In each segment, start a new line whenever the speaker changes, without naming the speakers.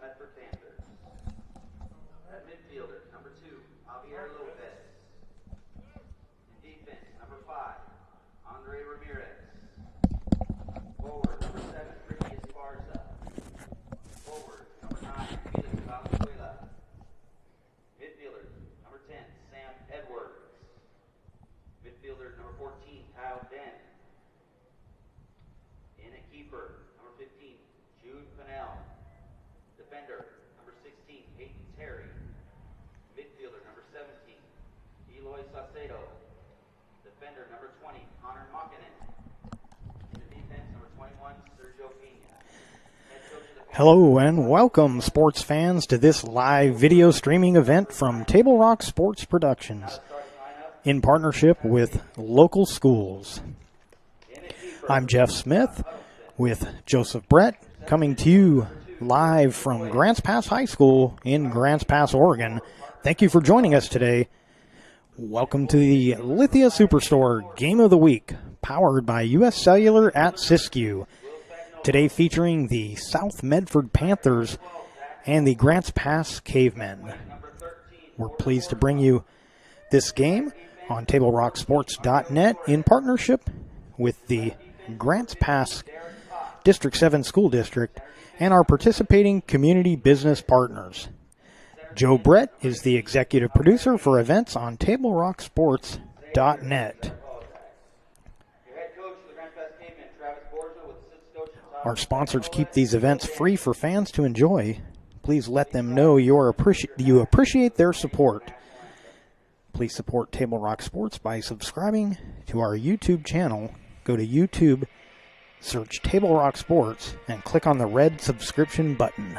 Medford Panthers. At midfielder, number 2, Javier Lopez. In defense, number 5, Andre Ramirez. Forward, number 7, Ricky Esparza. Forward, number 9, Felix Valenzuela. Midfielder, number 10, Sam Edwards. Midfielder, number 14, Kyle Den. In at keeper, number 15, Jude Pennell. Defender, number 16, Hayden Terry. Midfielder, number 17, Eloy Saucedo. Defender, number 20, Connor Makinen. In the defense, number 21, Sergio Pena.
Hello and welcome, sports fans, to this live video streaming event from Table Rock Sports Productions in partnership with local schools. I'm Jeff Smith with Joseph Brett, coming to you live from Grants Pass High School in Grants Pass, Oregon. Thank you for joining us today. Welcome to the Lithia Superstore Game of the Week, powered by U.S. Cellular at Siskiyou. Today featuring the South Medford Panthers and the Grants Pass Cavemen. We're pleased to bring you this game on TableRockSports.net in partnership with the Grants Pass District 7 School District and our participating community business partners. Joe Brett is the executive producer for events on TableRockSports.net. Our sponsors keep these events free for fans to enjoy. Please let them know you appreciate their support. Please support Table Rock Sports by subscribing to our YouTube channel. Go to YouTube, search Table Rock Sports, and click on the red subscription button.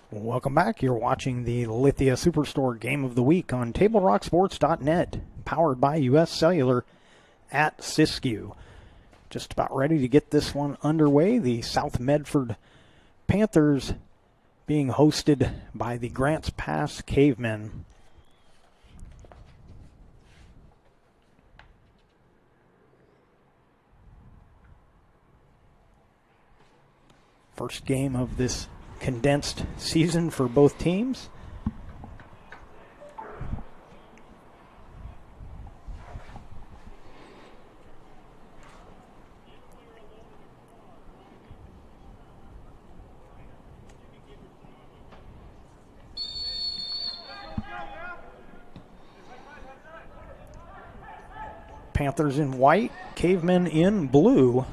Welcome back. You're watching the Lithia Superstore Game of the Week on TableRockSports.net, powered by U.S. Cellular at Siskiyou. Just about ready to get this one underway. The South Medford Panthers being hosted by the Grants Pass Cavemen. First game of this condensed season for both teams. Panthers in white, Cavemen in blue.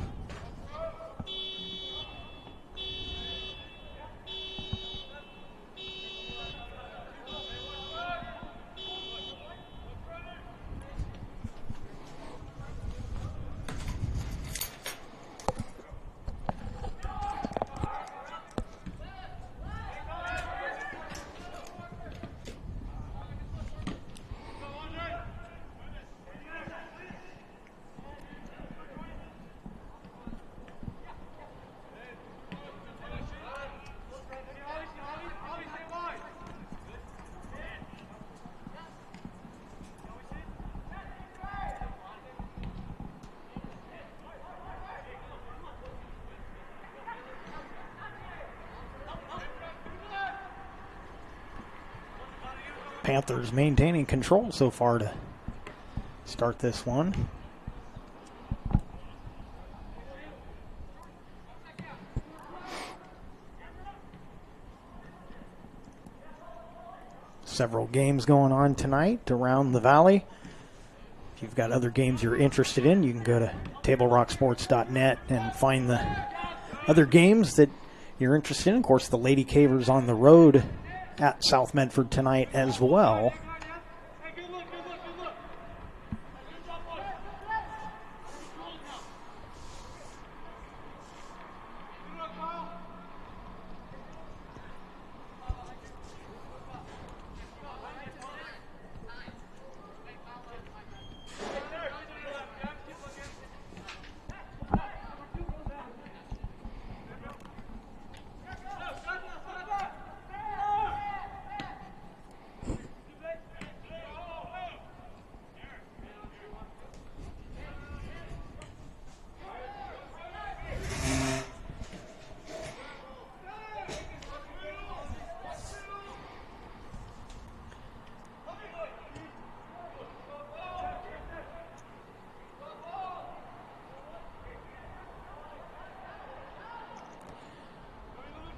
Panthers maintaining control so far to start this one. Several games going on tonight around the valley. If you've got other games you're interested in, you can go to tablerocksports.net and find the other games that you're interested in. Of course, the Lady Cavers on the road at South Medford tonight as well.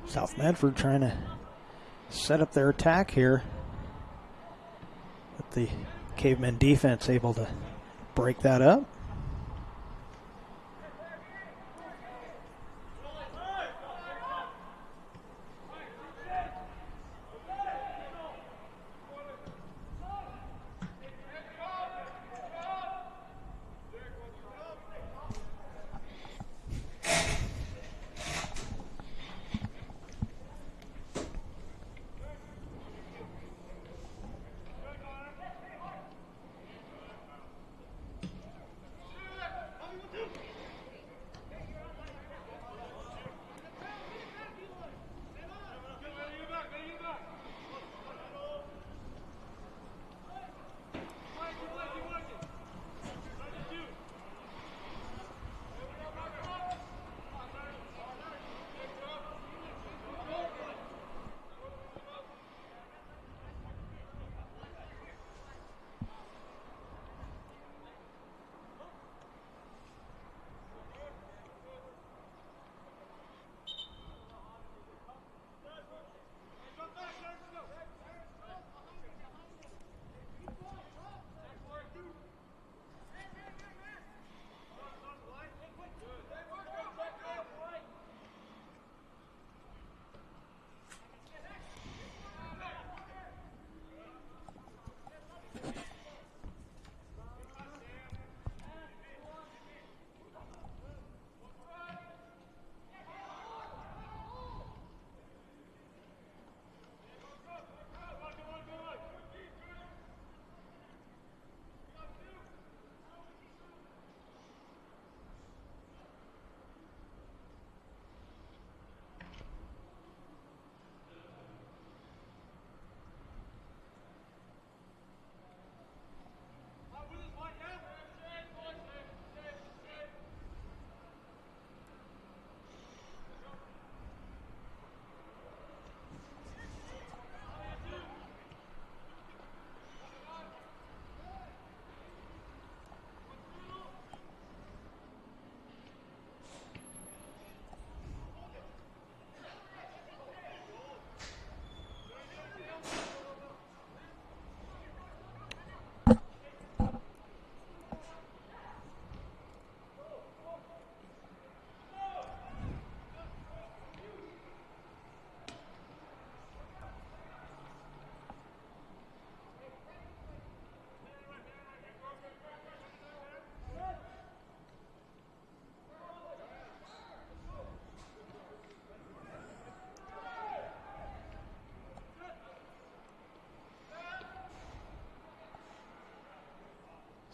South Medford trying to set up their attack here. But the Cavemen defense able to break that up.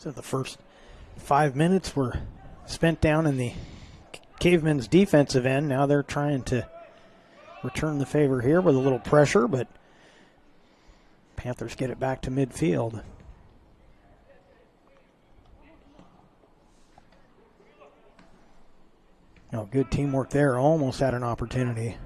So the first 5 minutes were spent down in the Cavemen's defensive end. Now they're trying to return the favor here with a little pressure, but Panthers get it back to midfield. Oh, good teamwork there. Almost had an opportunity.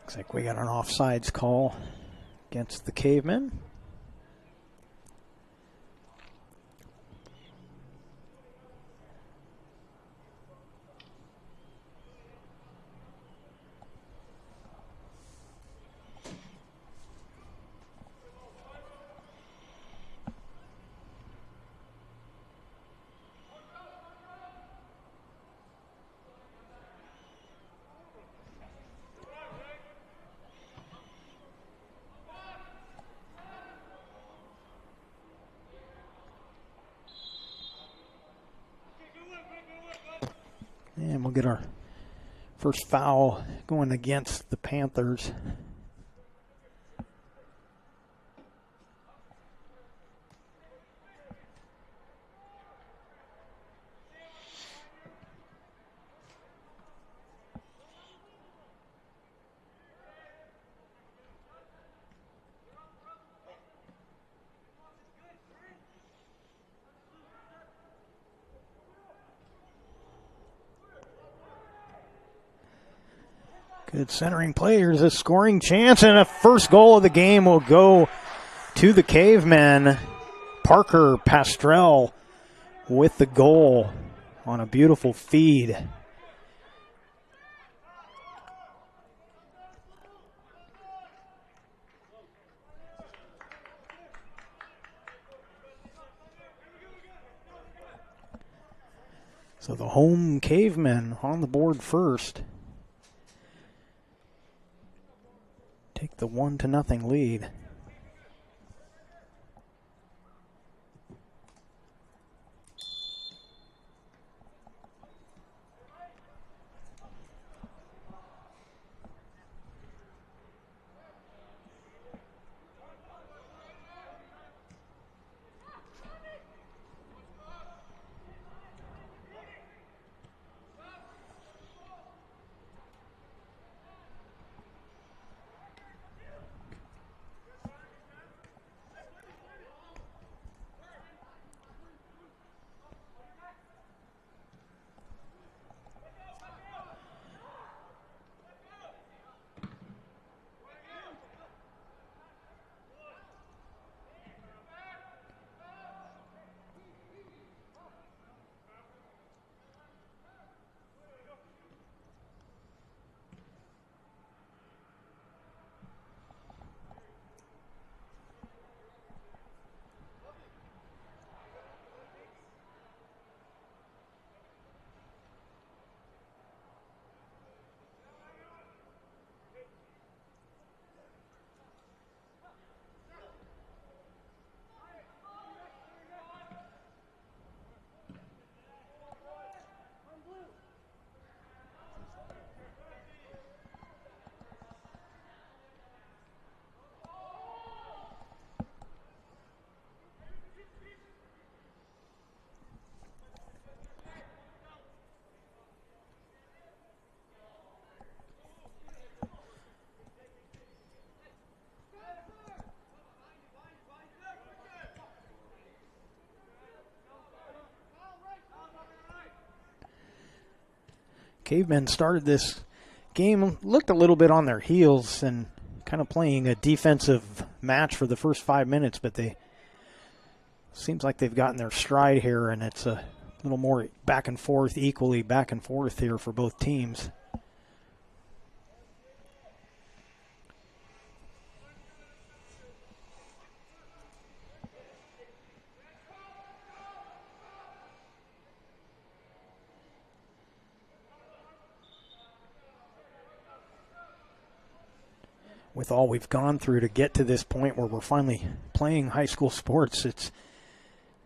Looks like we got an offsides call against the Cavemen. And we'll get our first foul going against the Panthers. Good centering play. Here's a scoring chance, and a first goal of the game will go to the Cavemen. Parker Pastrell with the goal on a beautiful feed. So the home Cavemen on the board first. Take the 1-0 lead. Cavemen started this game, looked a little bit on their heels and kind of playing a defensive match for the first 5 minutes, but seems like they've gotten their stride here, and it's a little more back and forth, equally back and forth here for both teams. With all we've gone through to get to this point where we're finally playing high school sports, it's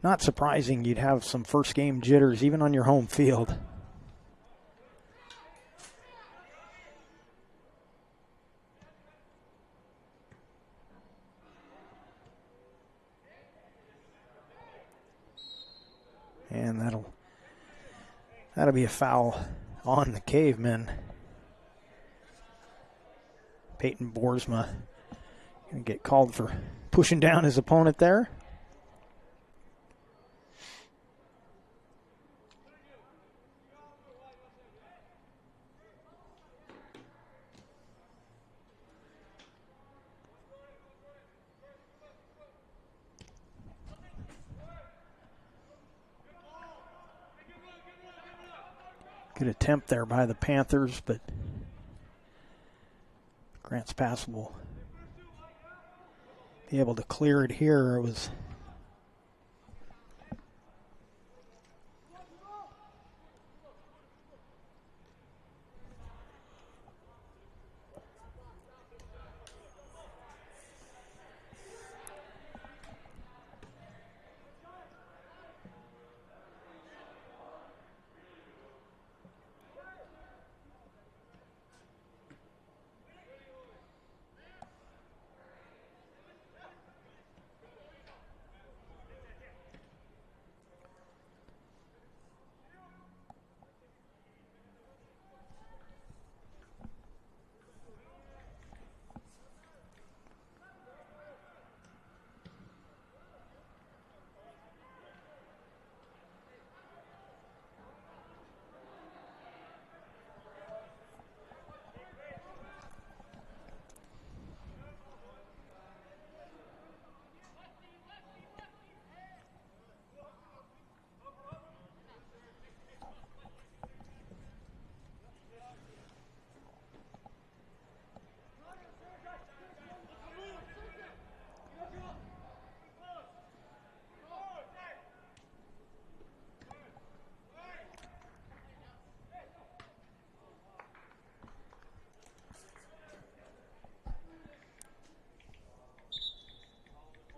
not surprising you'd have some first game jitters even on your home field. And that'll be a foul on the Cavemen. Peyton Boersma going to get called for pushing down his opponent there. Good attempt there by the Panthers, but Grant's pass will be able to clear it here. It was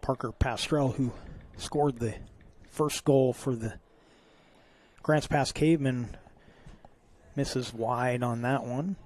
Parker Pastrell who scored the first goal for the Grants Pass Cavemen. Misses wide on that one.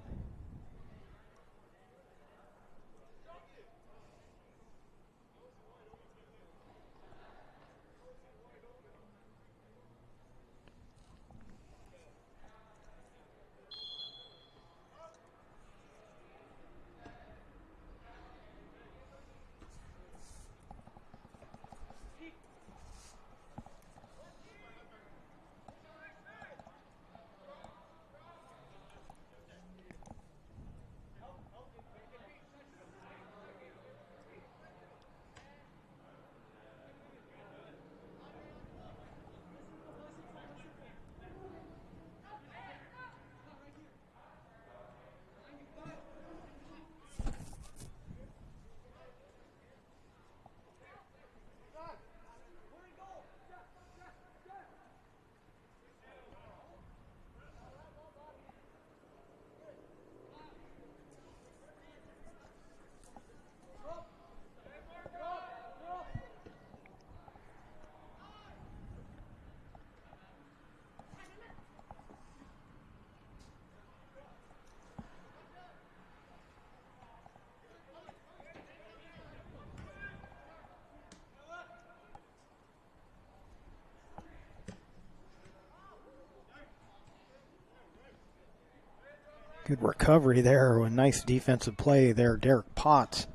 Good recovery there. A nice defensive play there. Derek Potts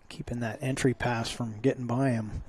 keeping that entry pass from getting by him.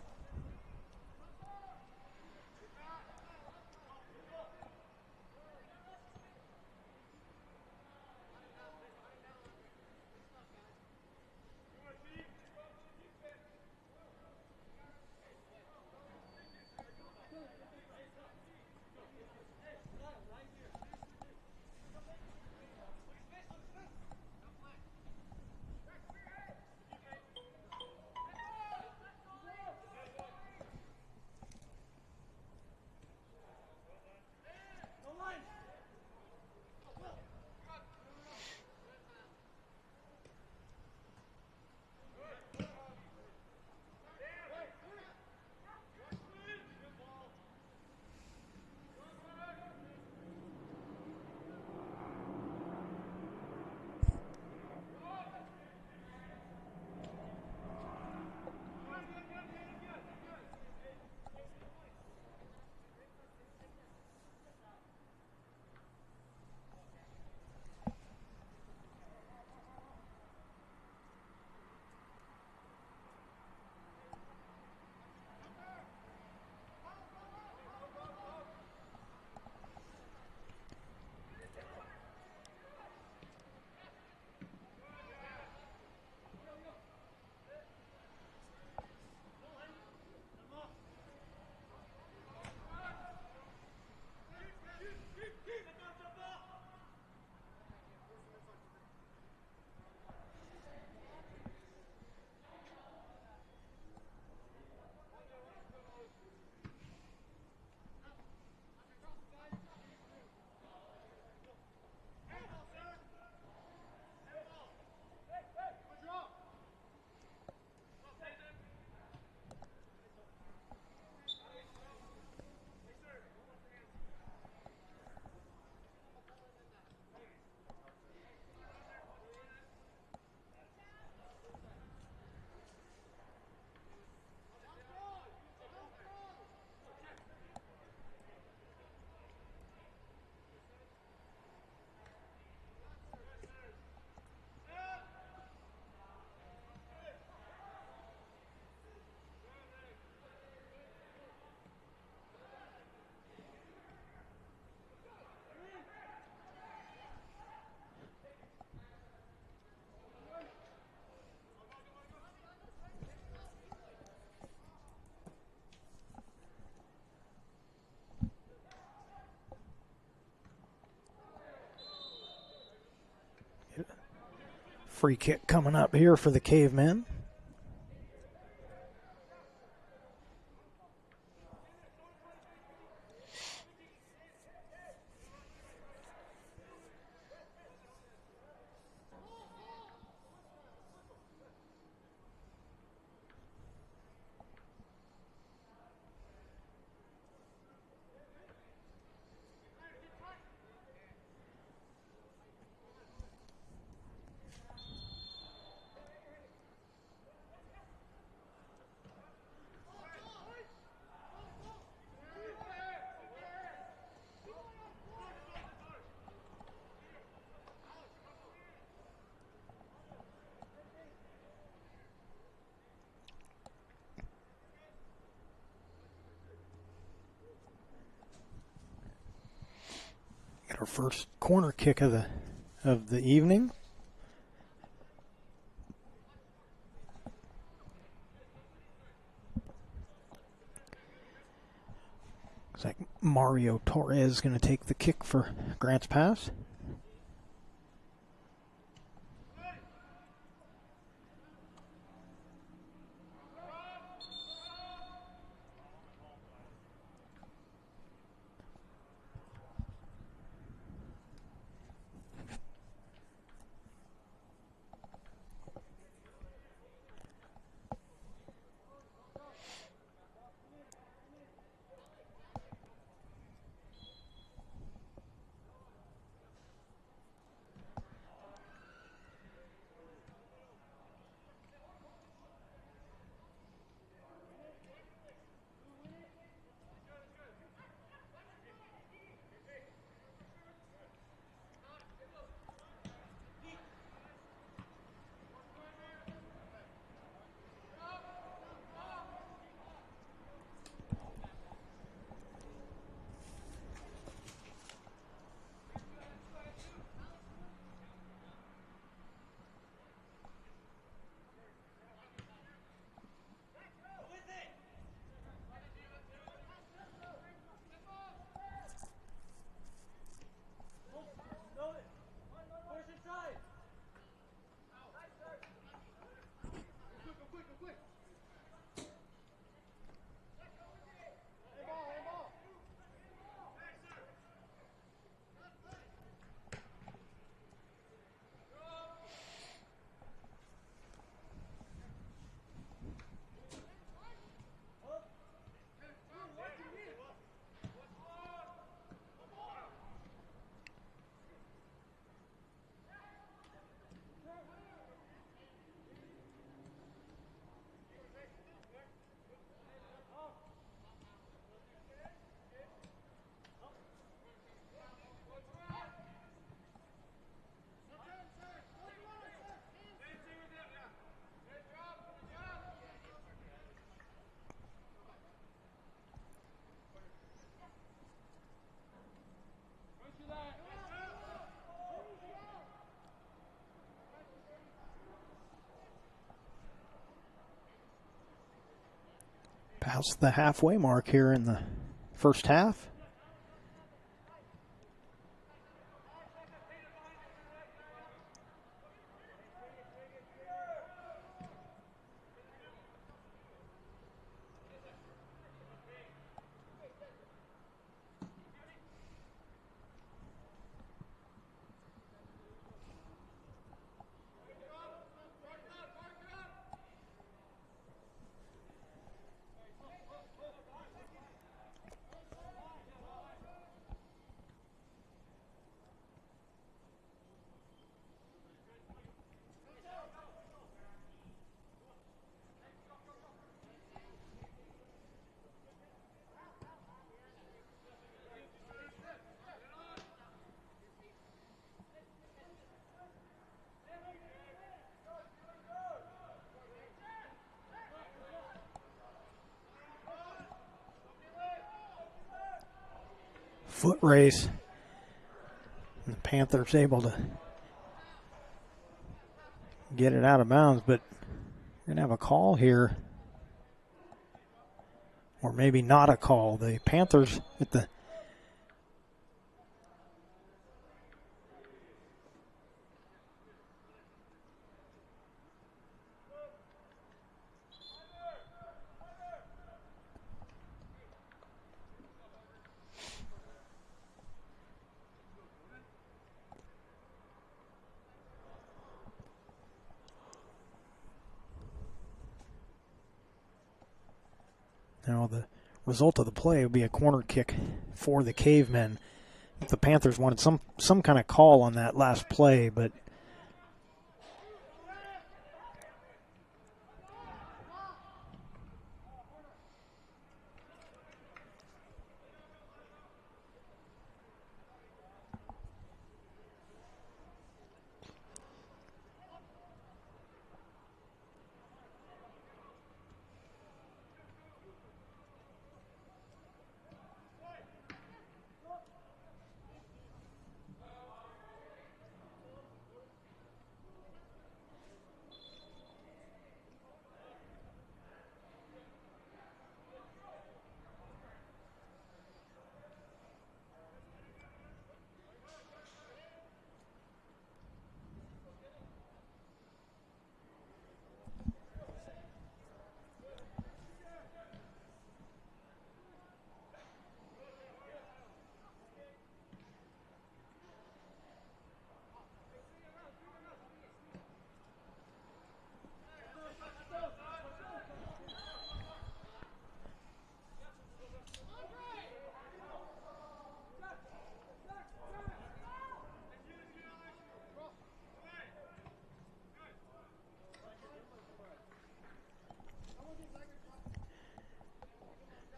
Free kick coming up here for the Cavemen. Got our first corner kick of the evening. Looks like Mario Torres is going to take the kick for Grants Pass. Past the halfway mark here in the first half. Foot race. And the Panthers able to get it out of bounds, but we're going to have a call here. Or maybe not a call. The Panthers at the Now the result of the play will be a corner kick for the Cavemen. The Panthers wanted some kind of call on that last play, but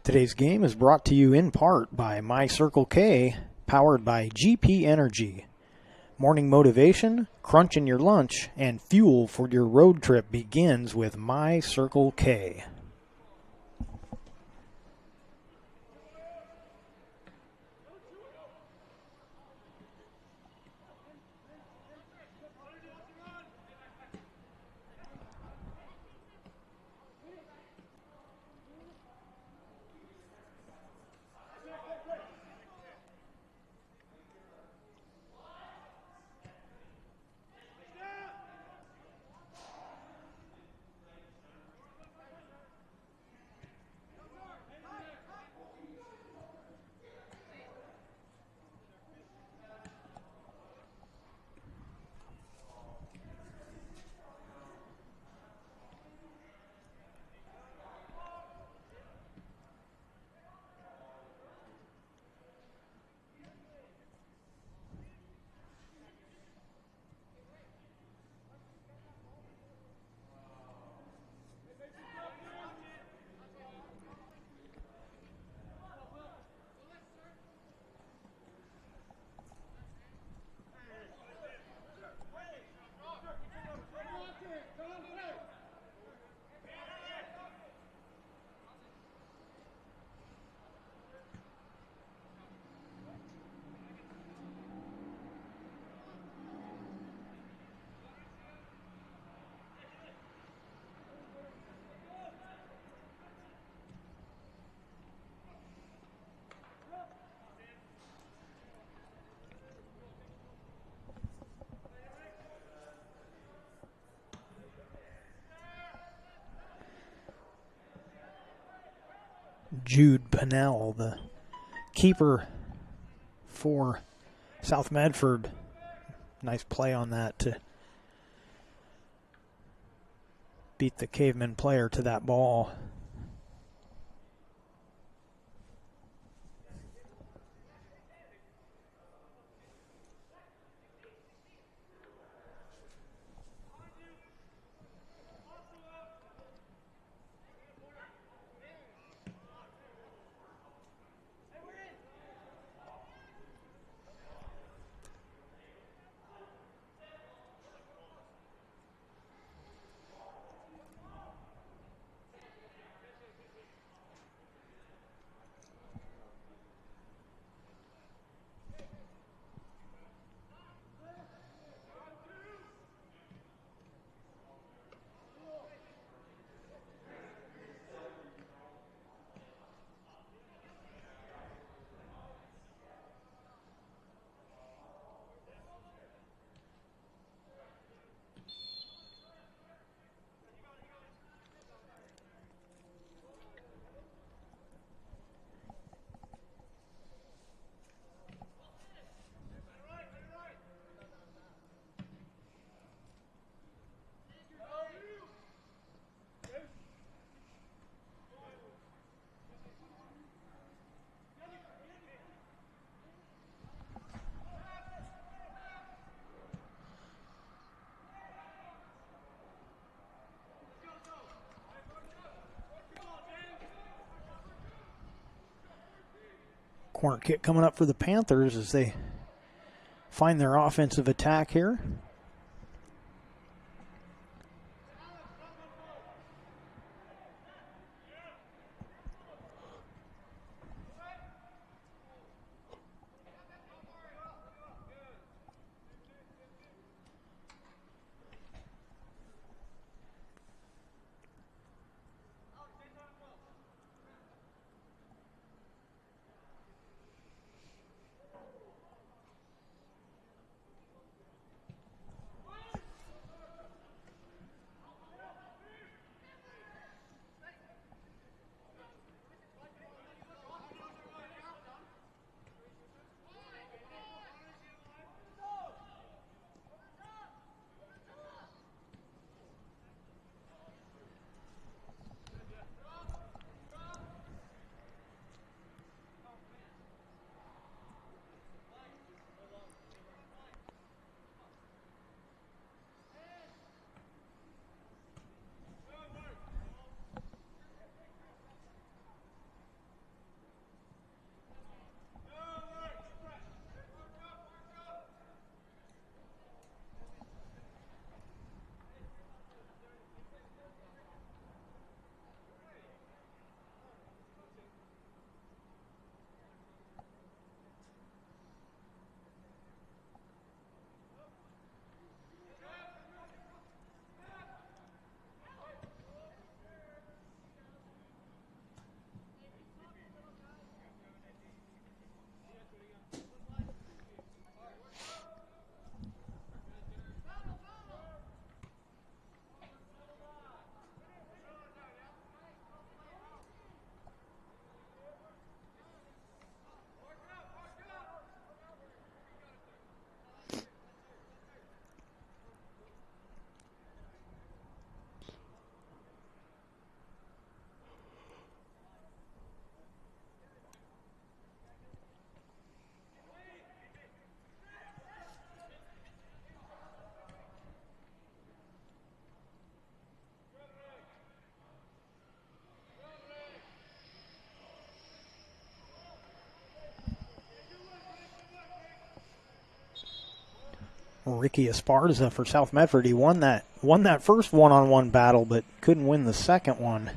today's game is brought to you in part by My Circle K, powered by GP Energy. Morning motivation, crunch in your lunch, and fuel for your road trip begins with My Circle K. Jude Pennell, the keeper for South Medford. Nice play on that to beat the Caveman player to that ball. Corner kick coming up for the Panthers as they find their offensive attack here. Ricky Esparza for South Medford. He won that first one-on-one battle, but couldn't win the second one.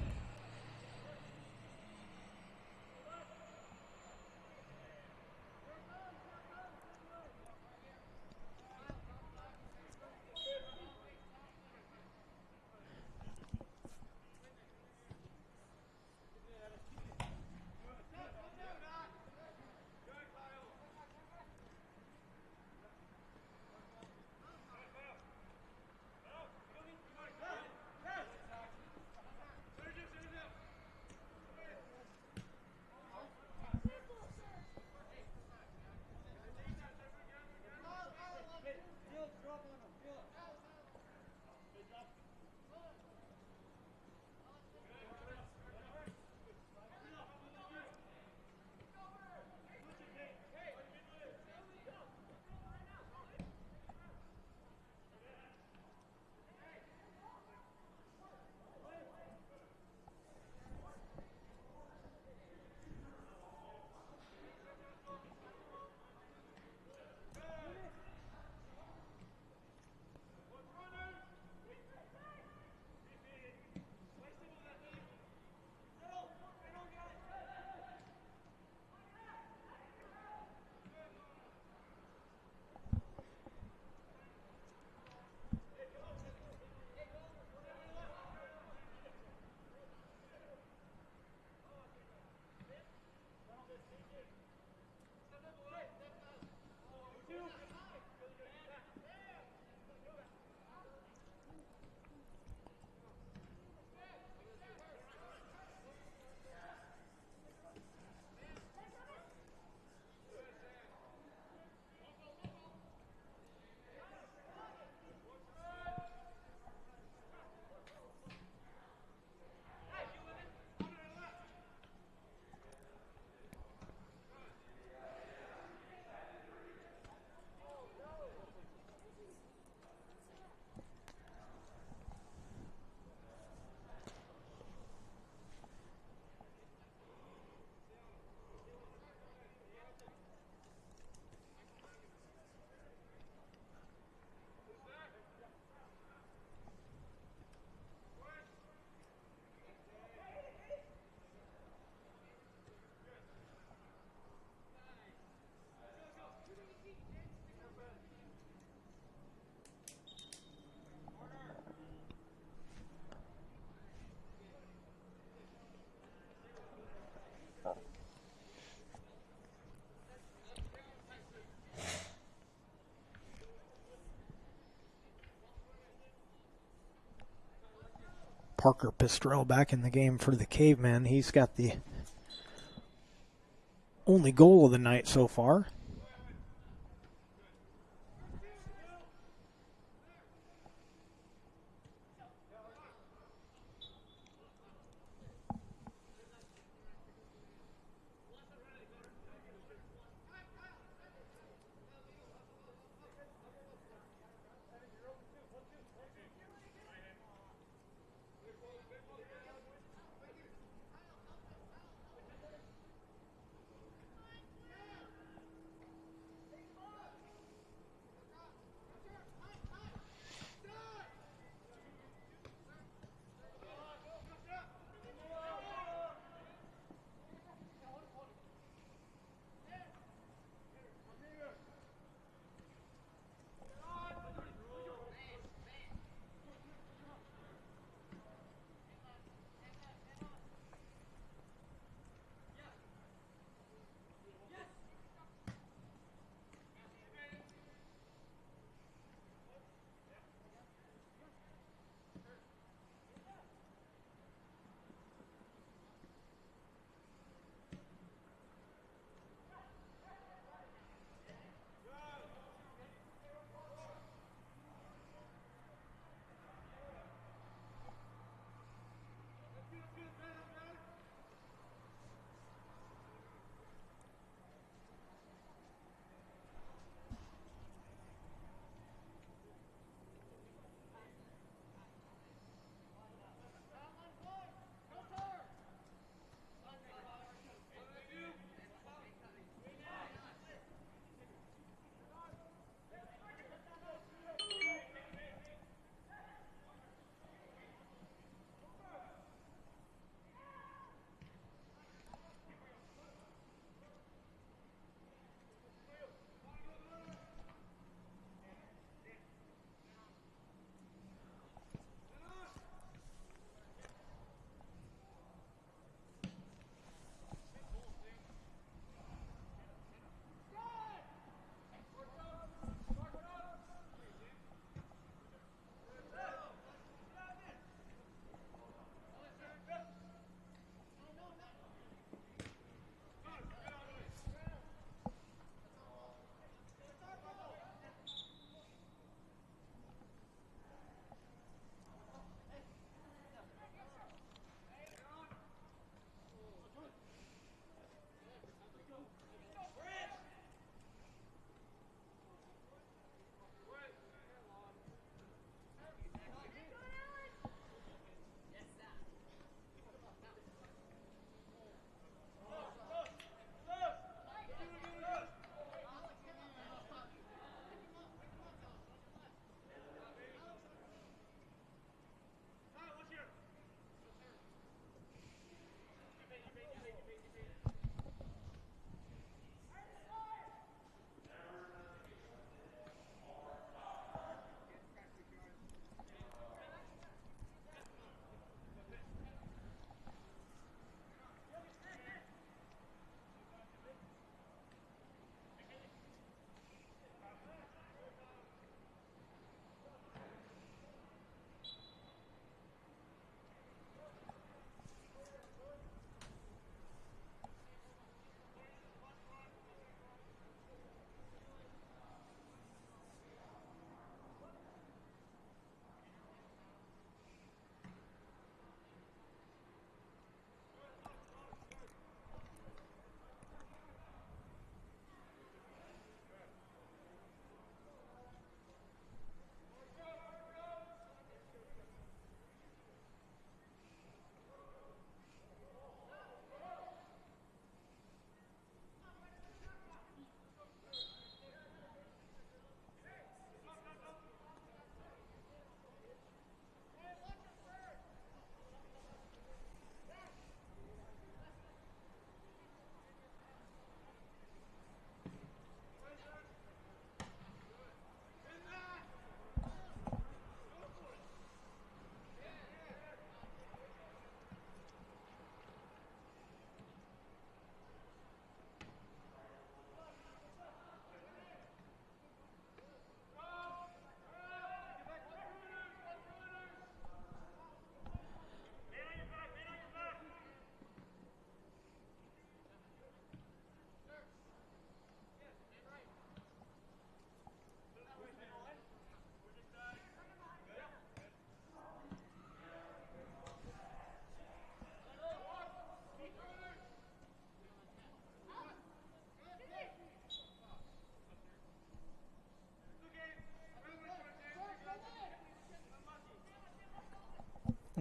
Parker Pistrell back in the game for the Cavemen. He's got the only goal of the night so far.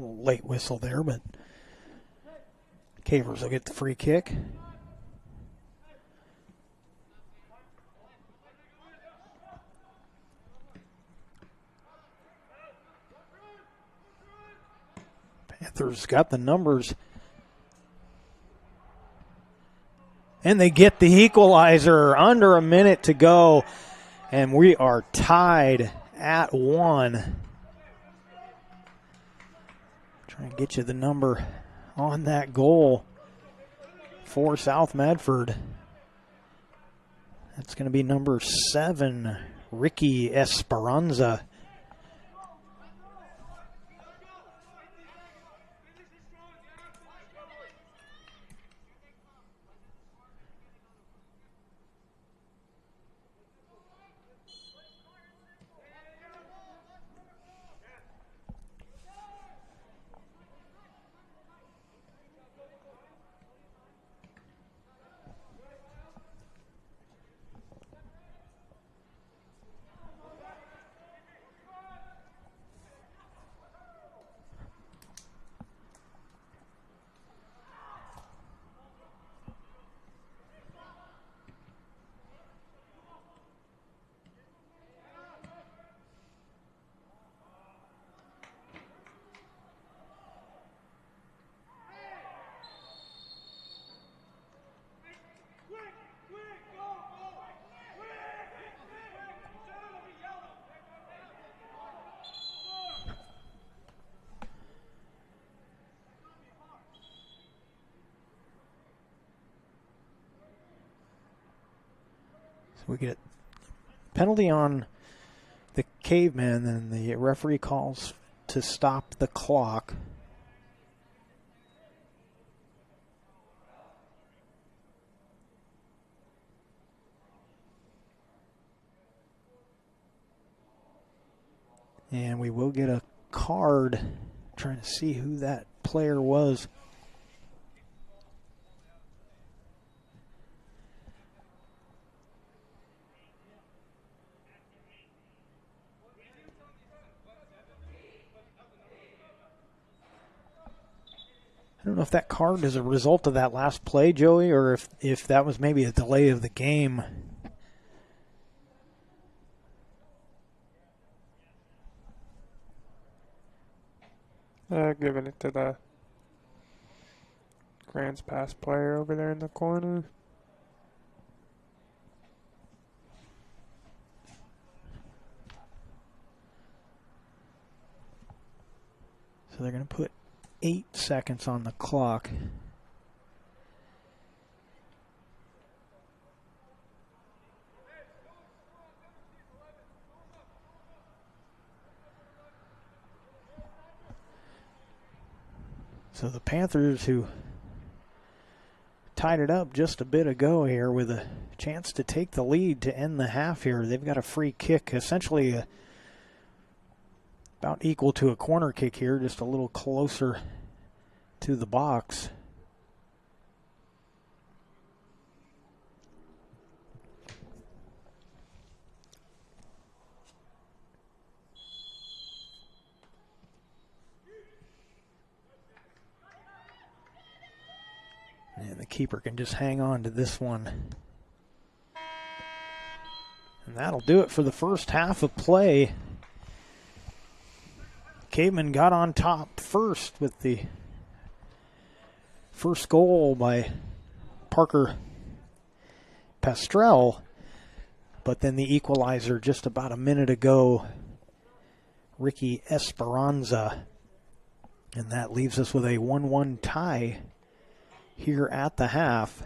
little late whistle there, but Cavers will get the free kick. Panthers got the numbers. And they get the equalizer. Under a minute to go. And we are tied at 1. Trying to get you the number on that goal for South Medford. That's going to be number 7, Ricky Esperanza. We get a penalty on the Caveman, and the referee calls to stop the clock. And we will get a card. Trying to see who that player was. I don't know if that card is a result of that last play, Joey, or if that was maybe a delay of the game.
Giving it to the Grants Pass player over there in the corner.
So they're going to put 8 seconds on the clock. So the Panthers, who tied it up just a bit ago here with a chance to take the lead to end the half here, they've got a free kick, essentially about equal to a corner kick here, just a little closer to the box. And the keeper can just hang on to this one. And that'll do it for the first half of play. Caveman got on top first with the first goal by Parker Pastrell, but then the equalizer just about a minute ago, Ricky Esperanza. And that leaves us with a 1-1 tie here at the half.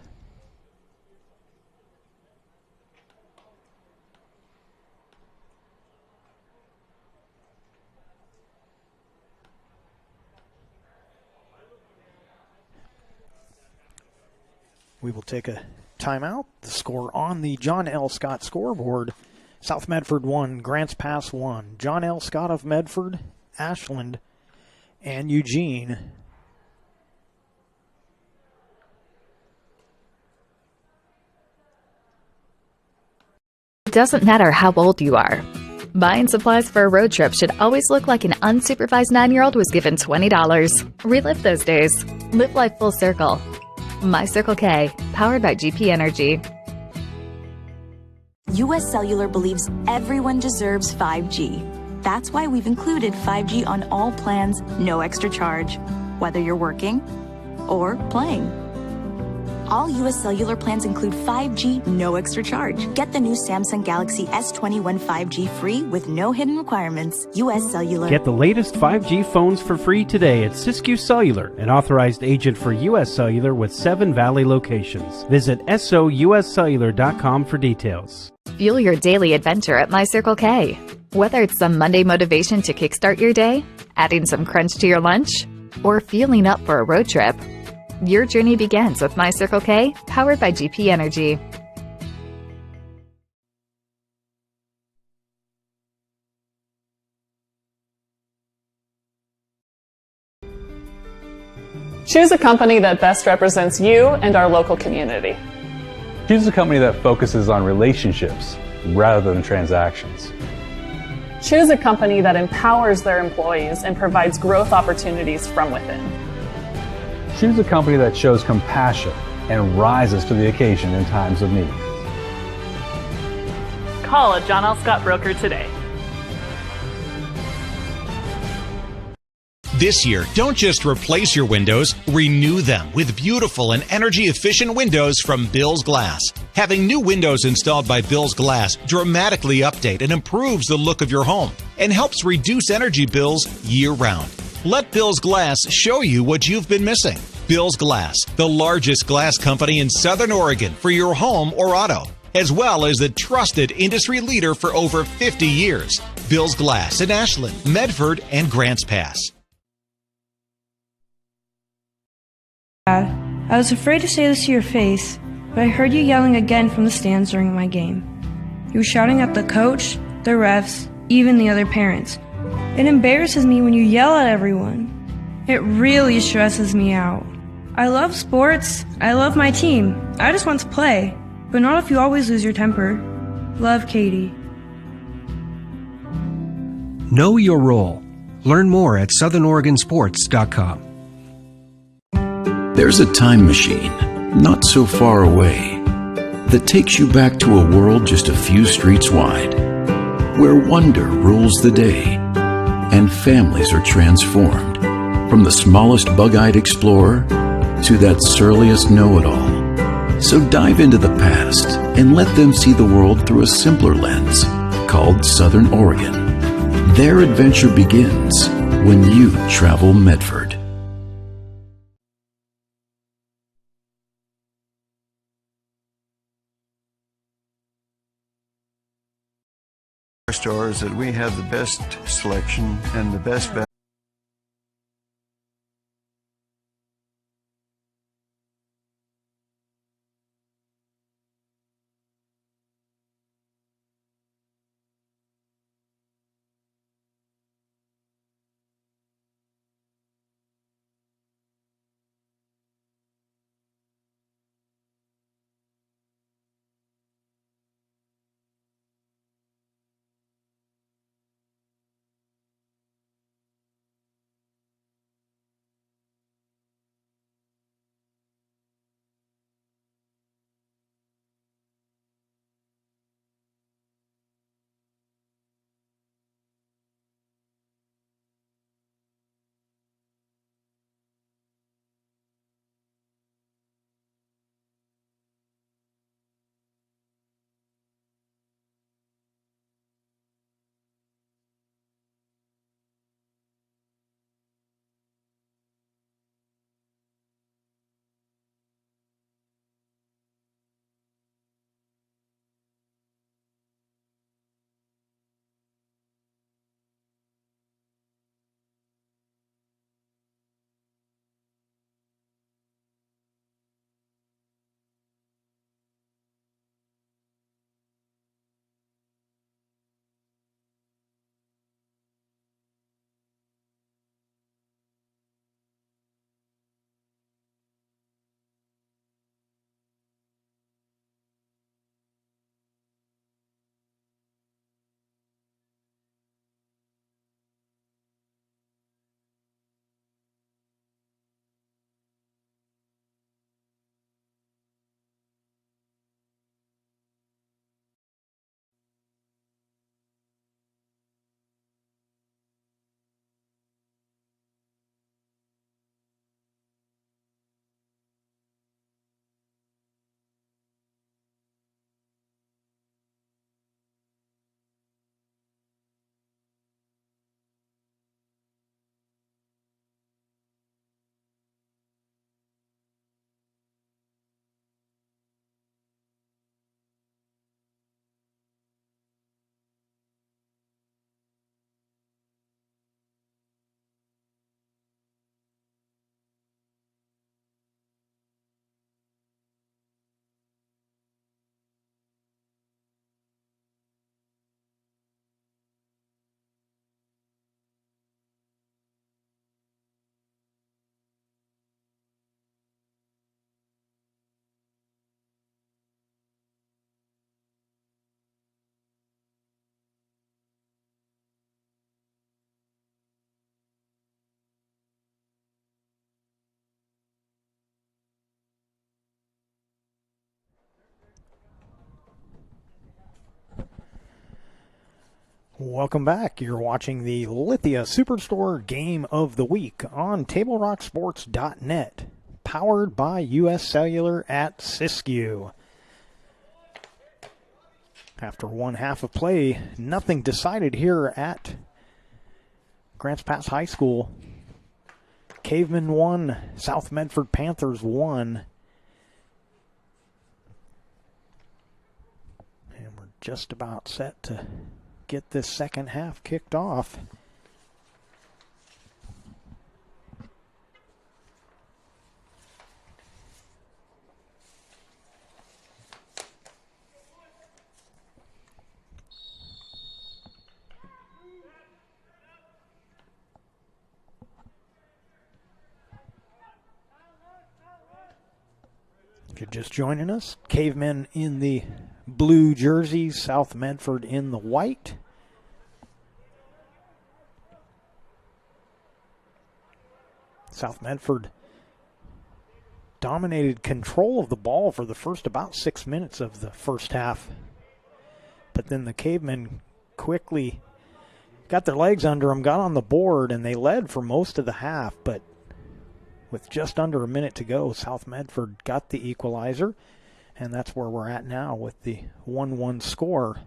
We will take a timeout. The score on the John L. Scott scoreboard: South Medford 1, Grants Pass 1. John L. Scott of Medford, Ashland, and Eugene.
It doesn't matter how old you are. Buying supplies for a road trip should always look like an unsupervised 9-year-old was given $20. Relive those days. Live life full circle. My Circle K, powered by GP Energy.
US Cellular believes everyone deserves 5G. That's why we've included 5G on all plans, no extra charge, whether you're working or playing. All US Cellular plans include 5G, no extra charge. Get the new Samsung Galaxy S21 5G free with no hidden requirements. US Cellular.
Get the latest 5G phones for free today at Siskiyou Cellular, an authorized agent for US Cellular with 7 Valley locations. Visit souscellular.com for details.
Fuel your daily adventure at My Circle K. Whether it's some Monday motivation to kickstart your day, adding some crunch to your lunch, or fueling up for a road trip, your journey begins with My Circle K, powered by GP Energy.
Choose a company that best represents you and our local community.
Choose a company that focuses on relationships rather than transactions.
Choose a company that empowers their employees and provides growth opportunities from within.
Choose a company that shows compassion and rises to the occasion in times of need.
Call a John L. Scott broker today.
This year, don't just replace your windows, renew them with beautiful and energy-efficient windows from Bill's Glass. Having new windows installed by Bill's Glass dramatically update and improves the look of your home and helps reduce energy bills year-round. Let Bill's Glass show you what you've been missing. Bill's Glass, the largest glass company in Southern Oregon for your home or auto, as well as the trusted industry leader for over 50 years. Bill's Glass in Ashland, Medford, and Grants Pass.
I was afraid to say this to your face, but I heard you yelling again from the stands during my game. You were shouting at the coach, the refs, even the other parents. It embarrasses me when you yell at everyone. It really stresses me out. I love sports. I love my team. I just want to play, but not if you always lose your temper. Love, Katie.
Know your role. Learn more at southernoregonsports.com.
There's a time machine, not so far away, that takes you back to a world just a few streets wide, where wonder rules the day, and families are transformed, from the smallest bug-eyed explorer to that surliest know-it-all. So dive into the past and let them see the world through a simpler lens, called Southern Oregon. Their adventure begins when you travel Medford.
Stores that we have the best selection and the best value.
Welcome back. You're watching the Lithia Superstore Game of the Week on TableRockSports.net, powered by U.S. Cellular at Siskiyou. After one half of play, nothing decided here at Grants Pass High School. Cavemen 1, South Medford Panthers 1. And we're just about set to get this second half kicked off. If you're just joining us, Cavemen in the blue jerseys, South Medford in the white. South Medford dominated control of the ball for the first about 6 minutes of the first half. But then the Cavemen quickly got their legs under them, got on the board, and they led for most of the half. But with just under a minute to go, South Medford got the equalizer, and that's where we're at now with the 1-1 score.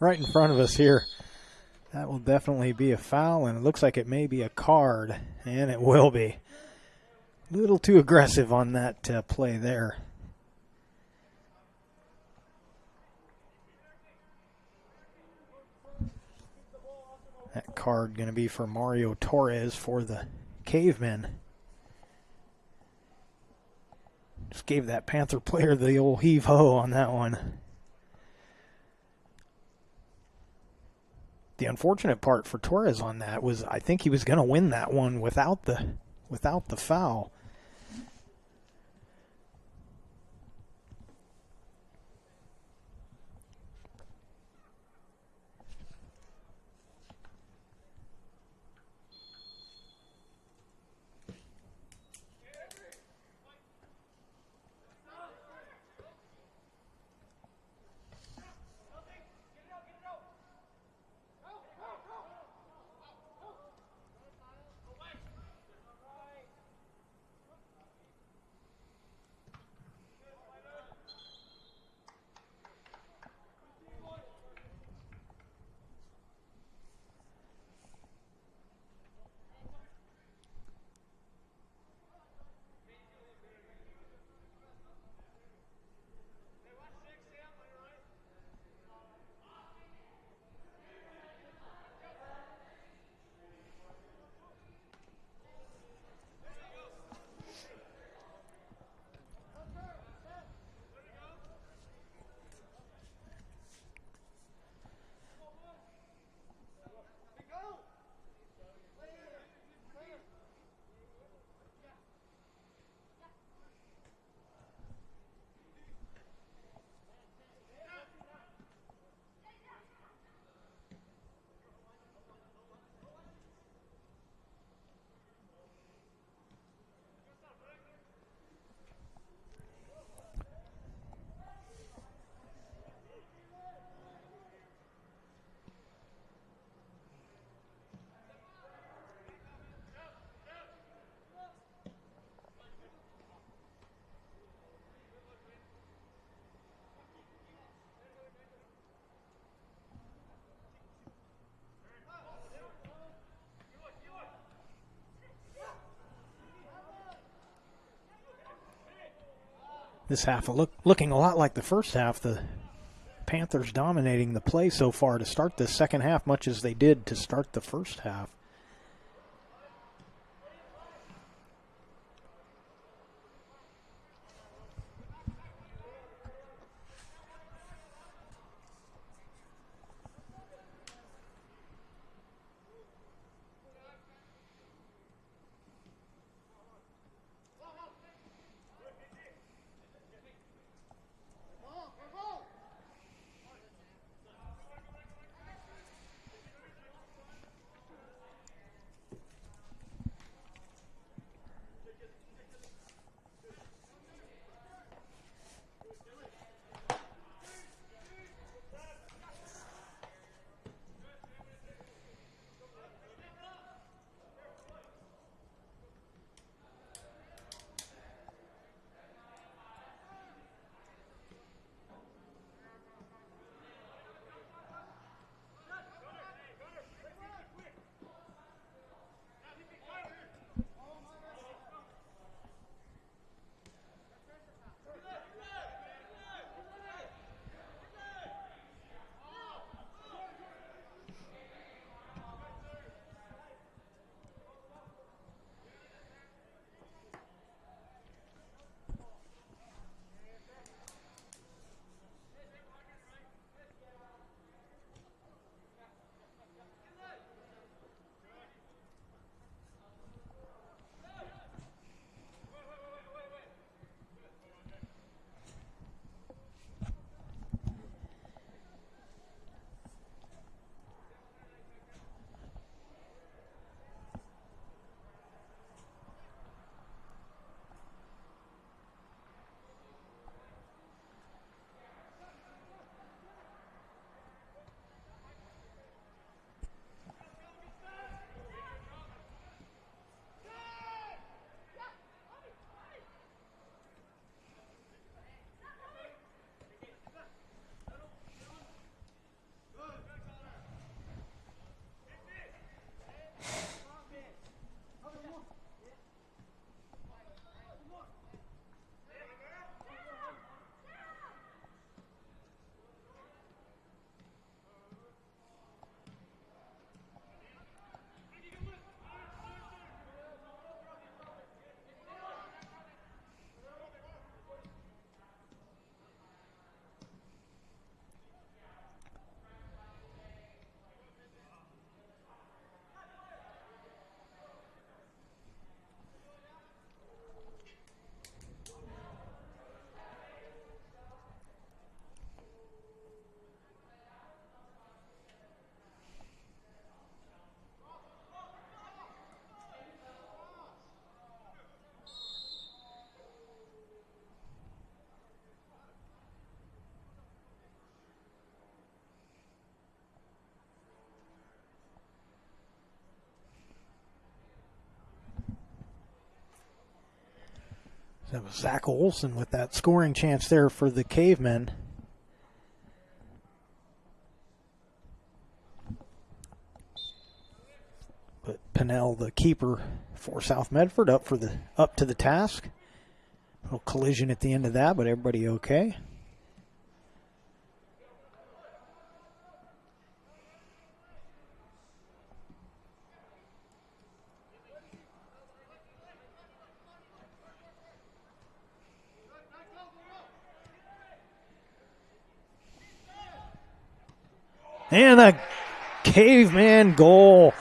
Right in front of us here. That will definitely be a foul, and it looks like it may be a card, and it will be. A little too aggressive on that play there. That card going to be for Mario Torres for the Cavemen. Just gave that Panther player the old heave-ho on that one. The unfortunate part for Torres on that was I think he was going to win that one without the foul. This half looking a lot like the first half. The Panthers dominating the play so far to start the second half, much as they did to start the first half. That was Zach Olson with that scoring chance there for the Cavemen. But Pinnell, the keeper for South Medford, up to the task. A little collision at the end of that, but everybody okay. And a Caveman goal.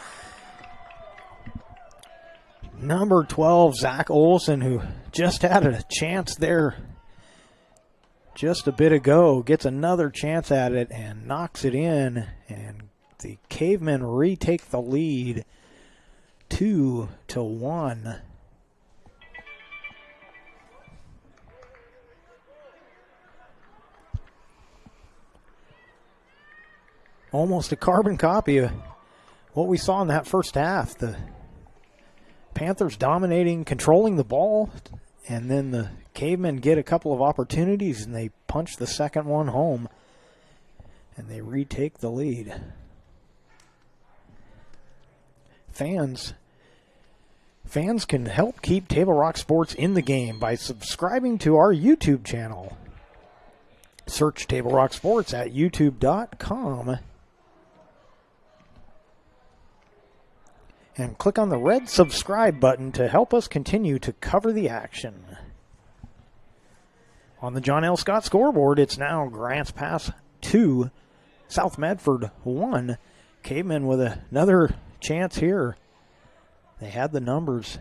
Number 12, Zach Olson, who just had a chance there just a bit ago, gets another chance at it and knocks it in. And the Cavemen retake the lead 2-1. Almost a carbon copy of what we saw in that first half. The Panthers dominating, controlling the ball, and then the Cavemen get a couple of opportunities and they punch the second one home and they retake the lead. Fans can help keep Table Rock Sports in the game by subscribing to our YouTube channel. Search Table Rock Sports at youtube.com. And click on the red subscribe button to help us continue to cover the action. On the John L. Scott scoreboard, it's now Grants Pass 2, South Medford 1. Cavemen with another chance here. They had the numbers.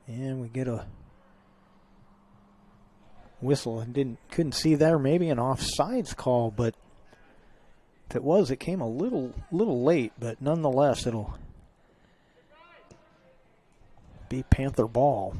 And we get a whistle. Couldn't see there. Maybe an offsides call, but if it was, it came a little late. But nonetheless, it'll be Panther ball.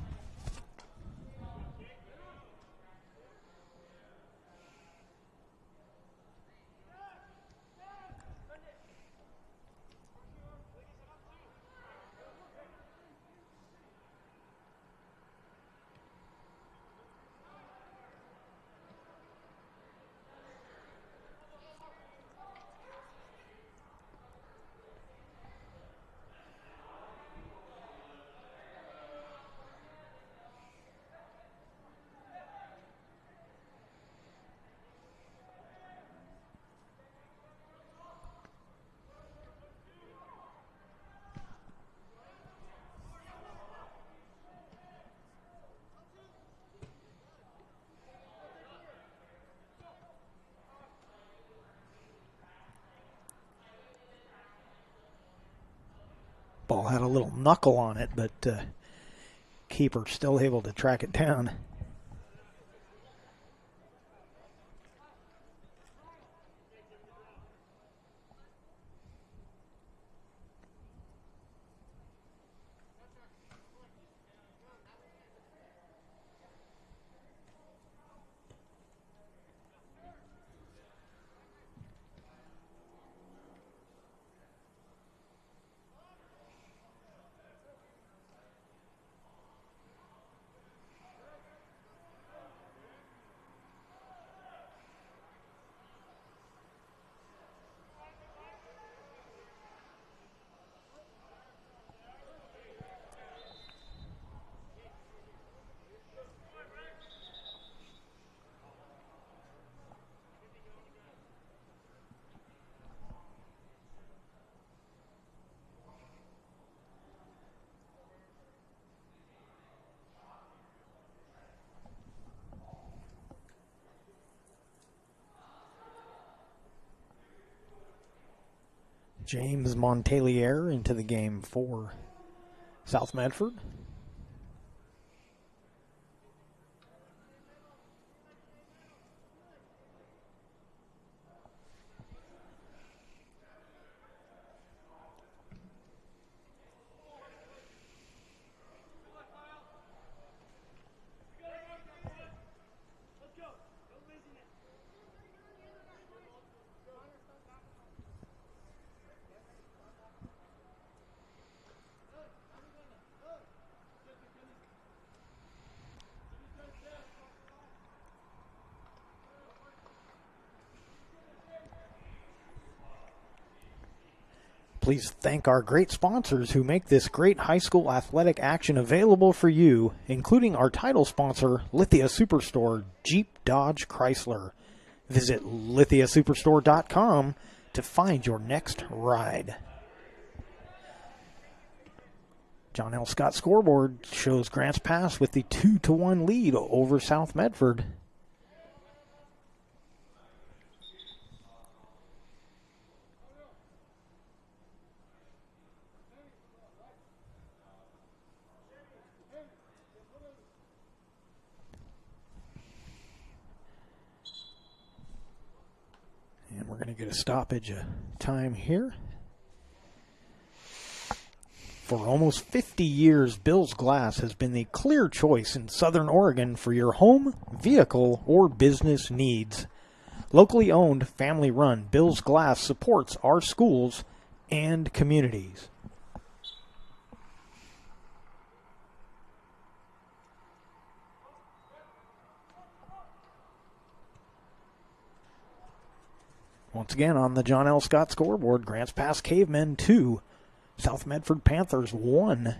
Ball had a little knuckle on it, but keeper still able to track it down. James Montelier into the game for South Medford. Please thank our great sponsors who make this great high school athletic action available for you, including our title sponsor, Lithia Superstore, Jeep, Dodge, Chrysler. Visit lithiasuperstore.com to find your next ride. John L. Scott scoreboard shows Grants Pass with the 2-1 lead over South Medford. And we're going to get a stoppage time here. For almost 50 years, Bill's Glass has been the clear choice in Southern Oregon for your home, vehicle, or business needs. Locally owned, family-run, Bill's Glass supports our schools and communities. Once again, on the John L. Scott scoreboard, Grants Pass Cavemen 2, South Medford Panthers 1.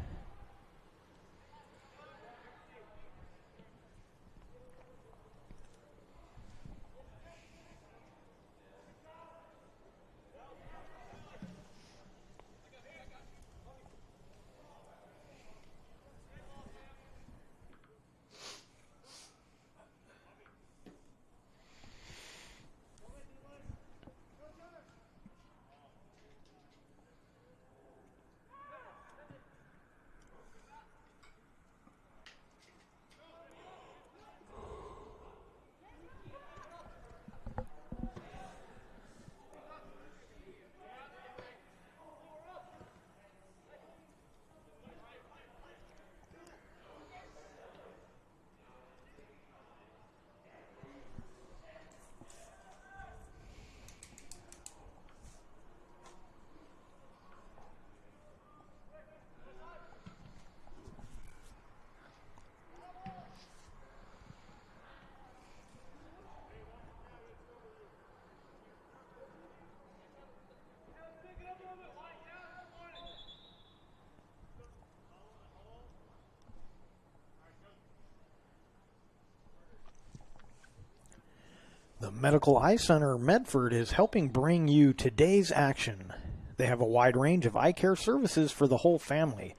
The Medical Eye Center Medford is helping bring you today's action. They have a wide range of eye care services for the whole family.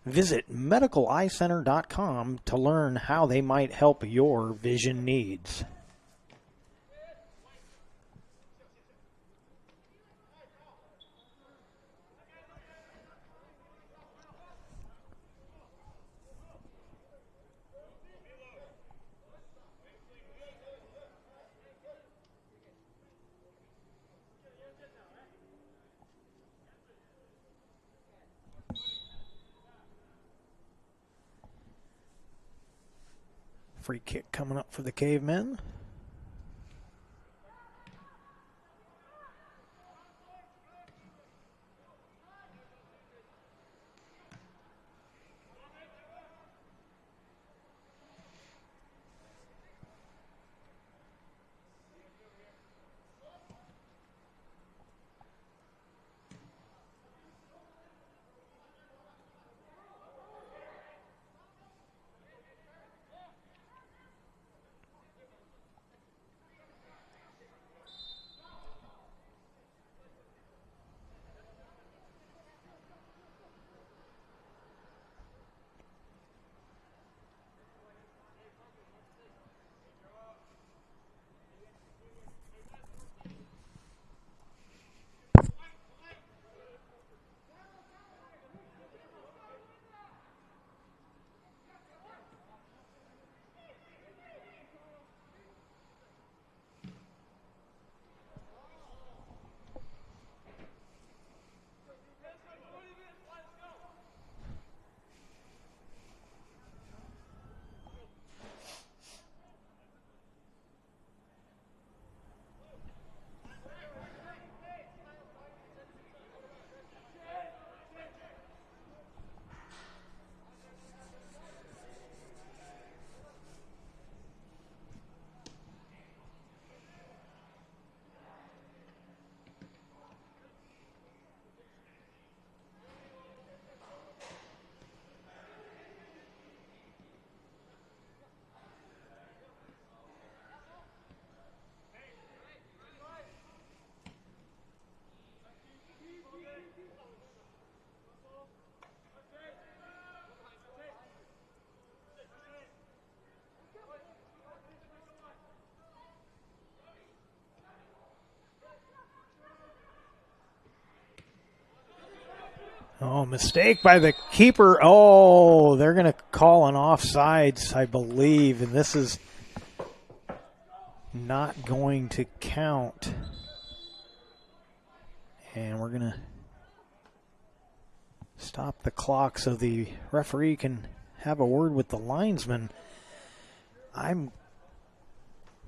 Visit medicaleyecenter.com to learn how they might help your vision needs. Free kick coming up for the Cavemen. Oh, mistake by the keeper. Oh, they're going to call an offsides, I believe, and this is not going to count. And we're going to stop the clock so the referee can have a word with the linesman. I'm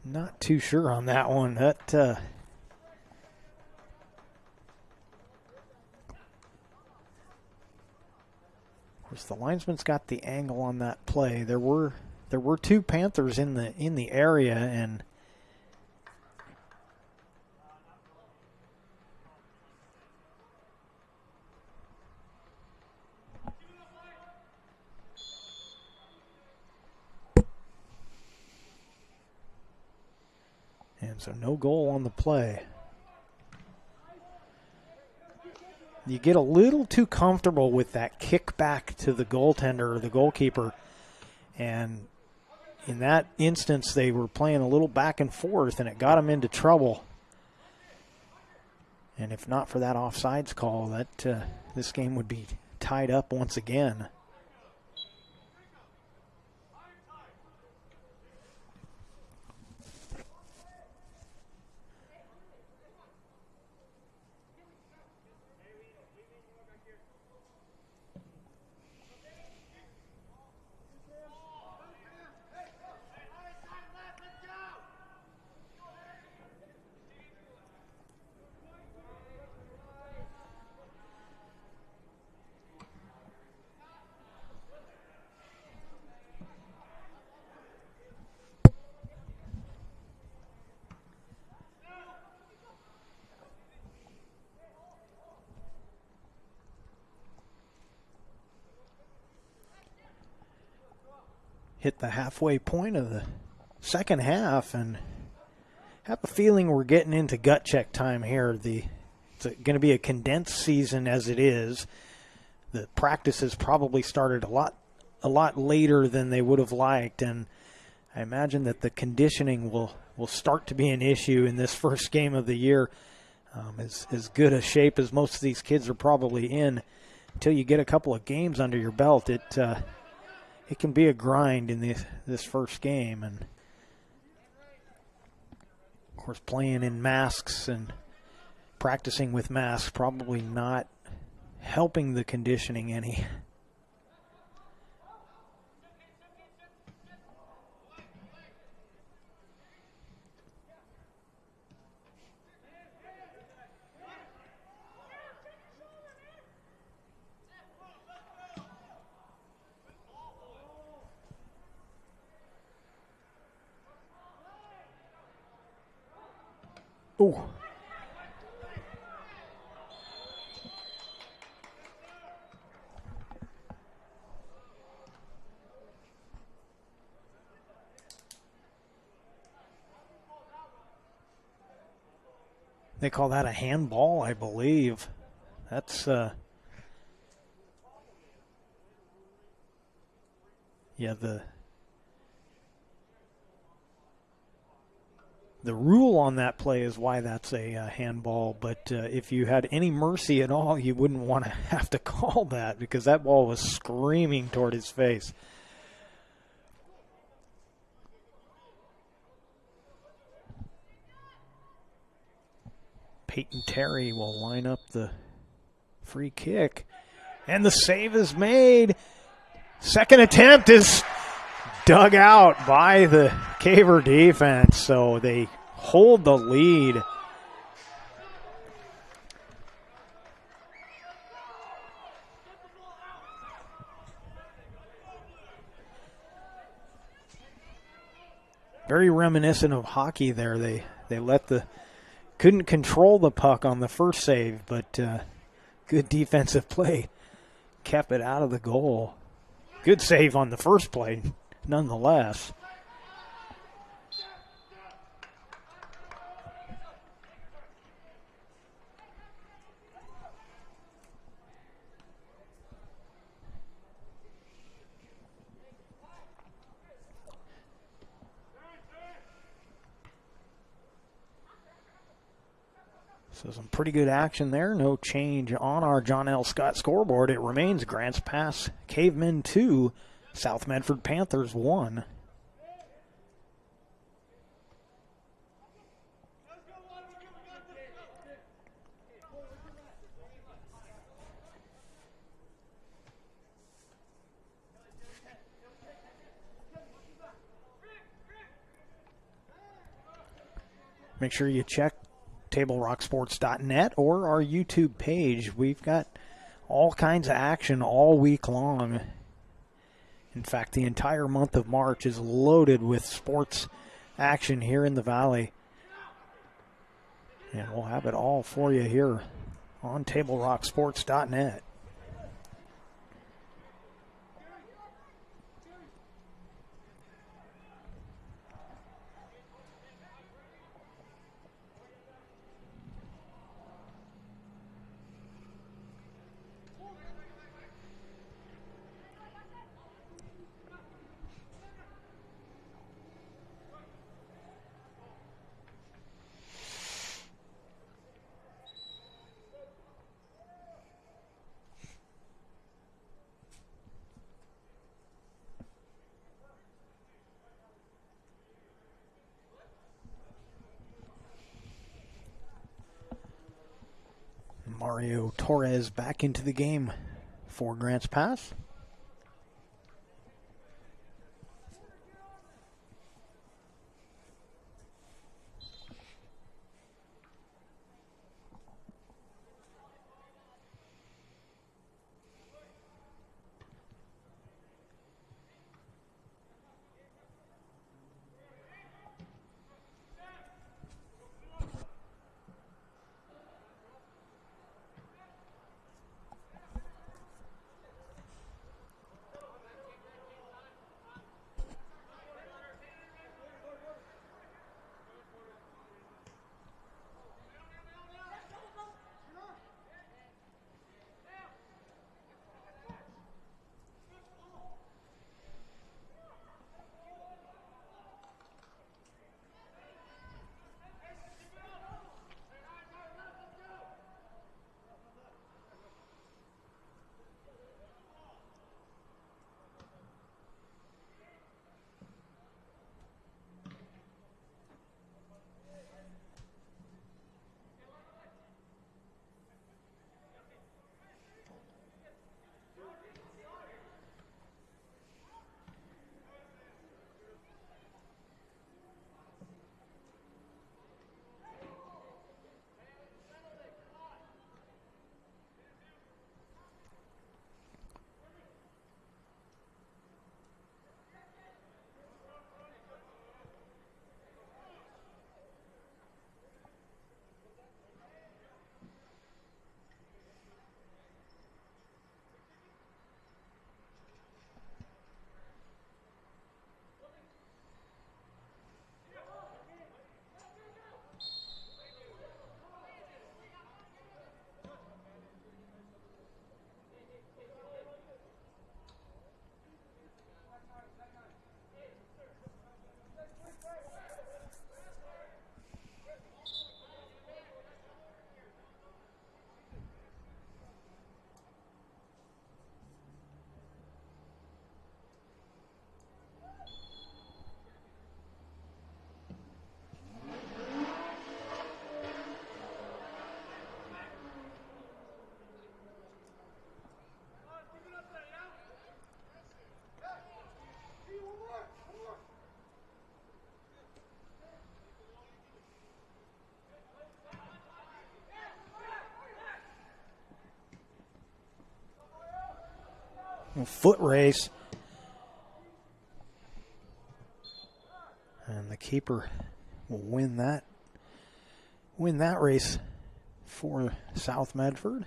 not too sure on that one. That of course, the linesman's got the angle on that play. There were two Panthers in the area, and so no goal on the play. You get a little too comfortable with that kick back to the goaltender or the goalkeeper. And in that instance, they were playing a little back and forth, and it got them into trouble. And if not for that offsides call, that this game would be tied up once again. Hit the halfway point of the second half and have a feeling we're getting into gut check time here. It's going to be a condensed season as it is. The practices probably started a lot later than they would have liked, and I imagine that the conditioning will start to be an issue in this first game of the year. As good a shape as most of these kids are probably in, until you get a couple of games under your belt, it can be a grind in this first game. And, of course, playing in masks and practicing with masks probably not helping the conditioning any. Ooh. They call that a handball, I believe. That's yeah, the rule on that play is why that's a handball, but if you had any mercy at all, you wouldn't want to have to call that, because that ball was screaming toward his face. Peyton Terry will line up the free kick, and the save is made. Second attempt is dug out by the Caver defense, so they hold the lead. Very reminiscent of hockey there. They couldn't control the puck on the first save, but good defensive play kept it out of the goal. Good save on the first play, nonetheless. So some pretty good action there. No change on our John L. Scott scoreboard. It remains Grants Pass Cavemen 2, South Medford Panthers 1. Make sure you check TableRockSports.net or our YouTube page. We've got all kinds of action all week long. In fact, the entire month of March is loaded with sports action here in the Valley. And we'll have it all for you here on TableRockSports.net. Mario Torres back into the game for Grants Pass. Foot race. And the keeper will win that race for South Medford.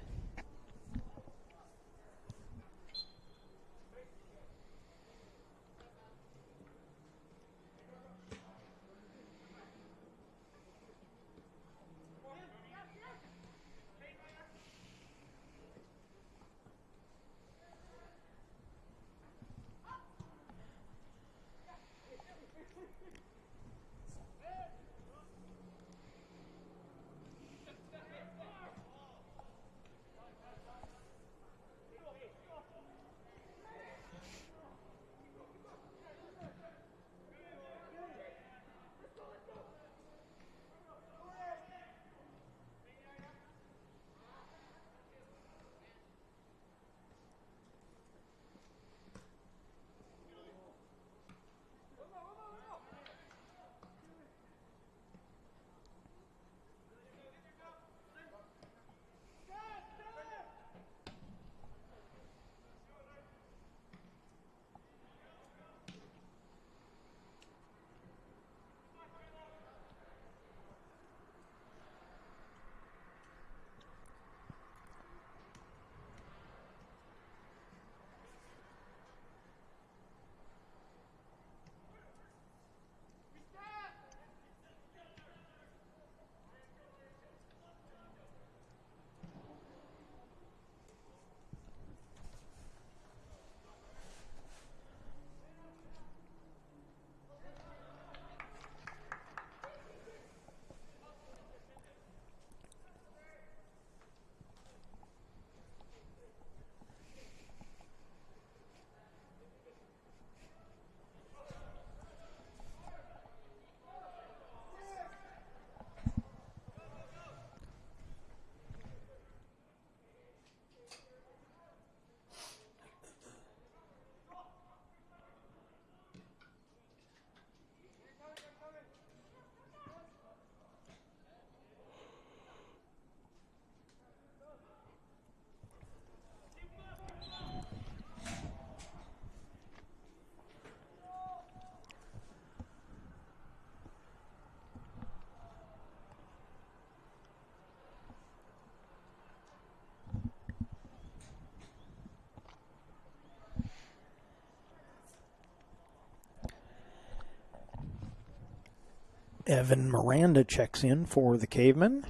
Evan Miranda checks in for the Cavemen.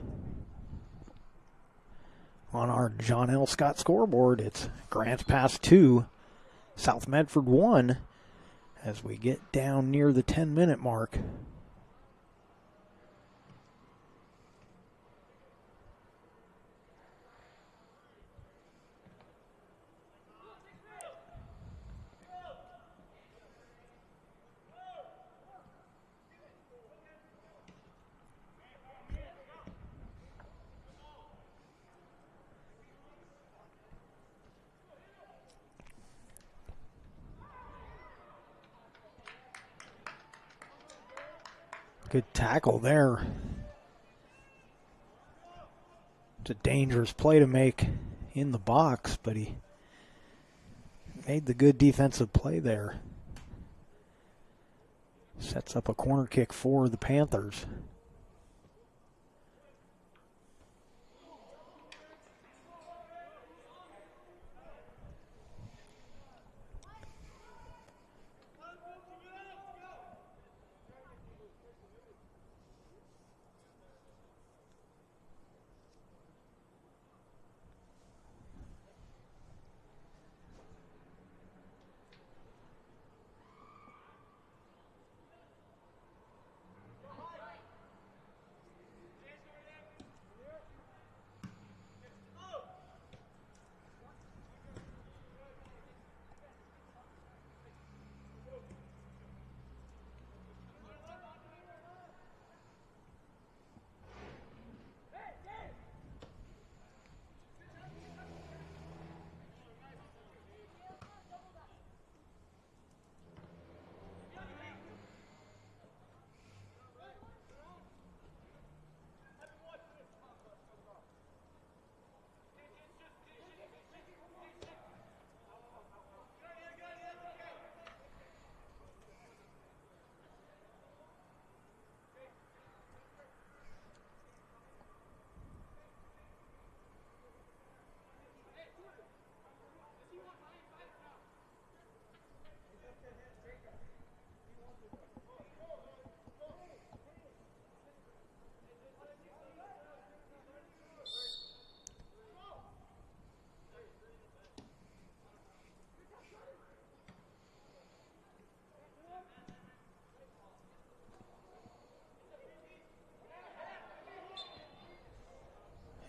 On our John L. Scott scoreboard, it's Grants Pass 2, South Medford 1, as we get down near the 10-minute mark. Good tackle there. It's a dangerous play to make in the box, but he made the good defensive play there. Sets up a corner kick for the Panthers.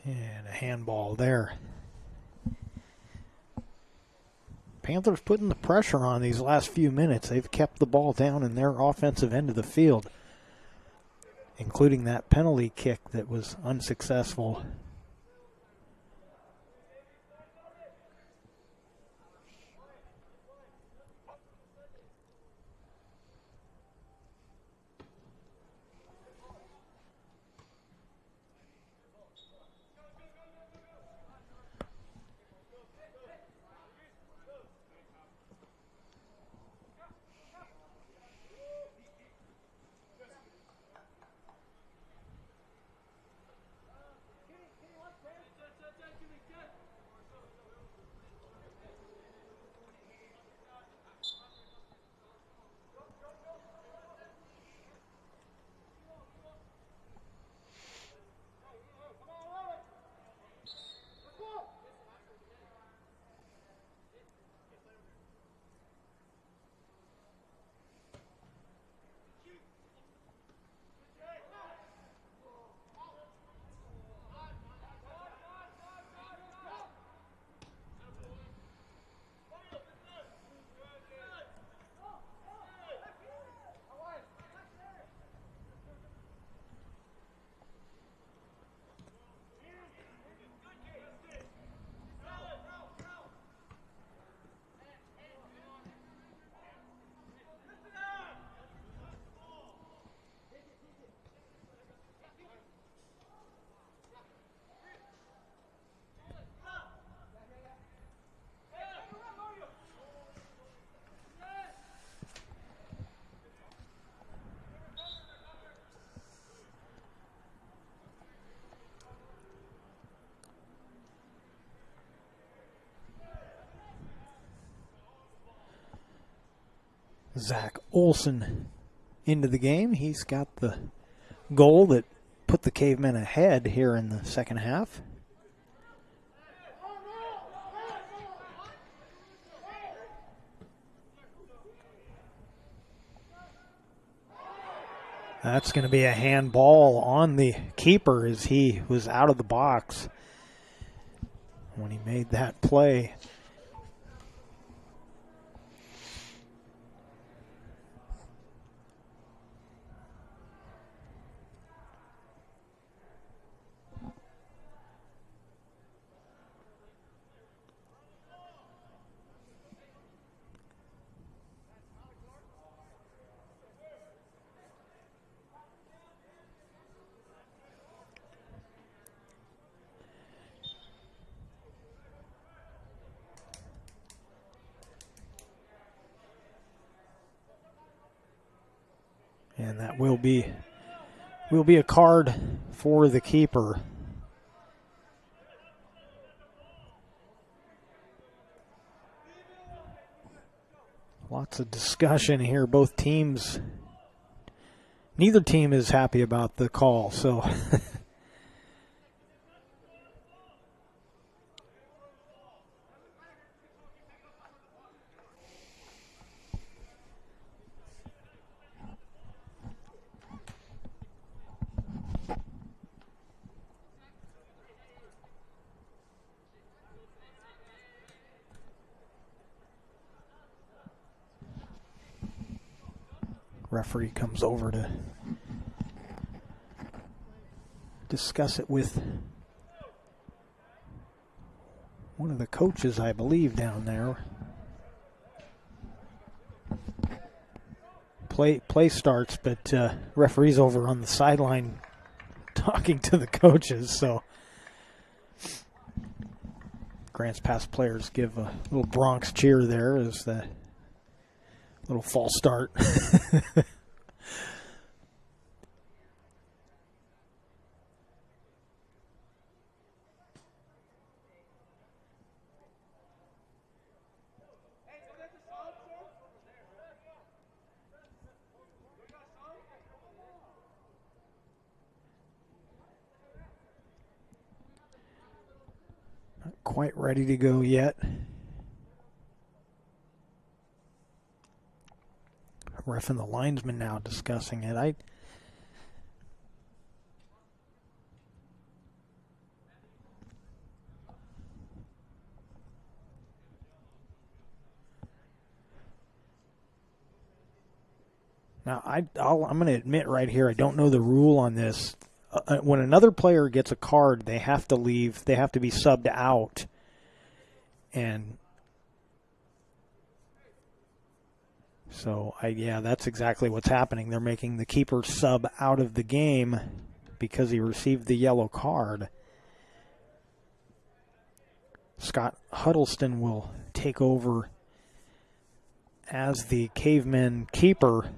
And a handball there. Panthers putting the pressure on these last few minutes. They've kept the ball down in their offensive end of the field, including that penalty kick that was unsuccessful. Zach Olson into the game. He's got the goal that put the Cavemen ahead here in the second half. That's going to be a handball on the keeper as he was out of the box when he made that play. And that will be a card for the keeper. Lots of discussion here. Both teams, neither team is happy about the call, so referee comes over to discuss it with one of the coaches, I believe, down there. Play starts, but referee's over on the sideline talking to the coaches, so Grants Pass players give a little Bronx cheer there as the little false start. Not quite ready to go yet. Ref and the linesman now discussing it. Now, I'm going to admit right here, I don't know the rule on this. When another player gets a card, they have to leave. They have to be subbed out. And so, yeah, that's exactly what's happening. They're making the keeper sub out of the game because he received the yellow card. Scott Huddleston will take over as the Cavemen keeper.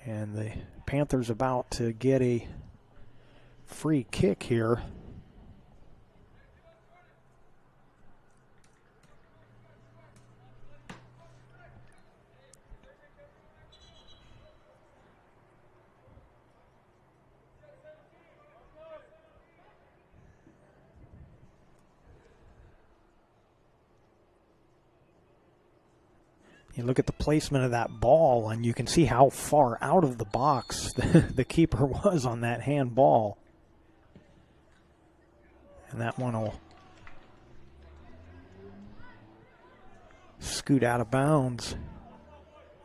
And the Panthers about to get a free kick here. You look at the placement of that ball, and you can see how far out of the box the keeper was on that handball. And that one will scoot out of bounds.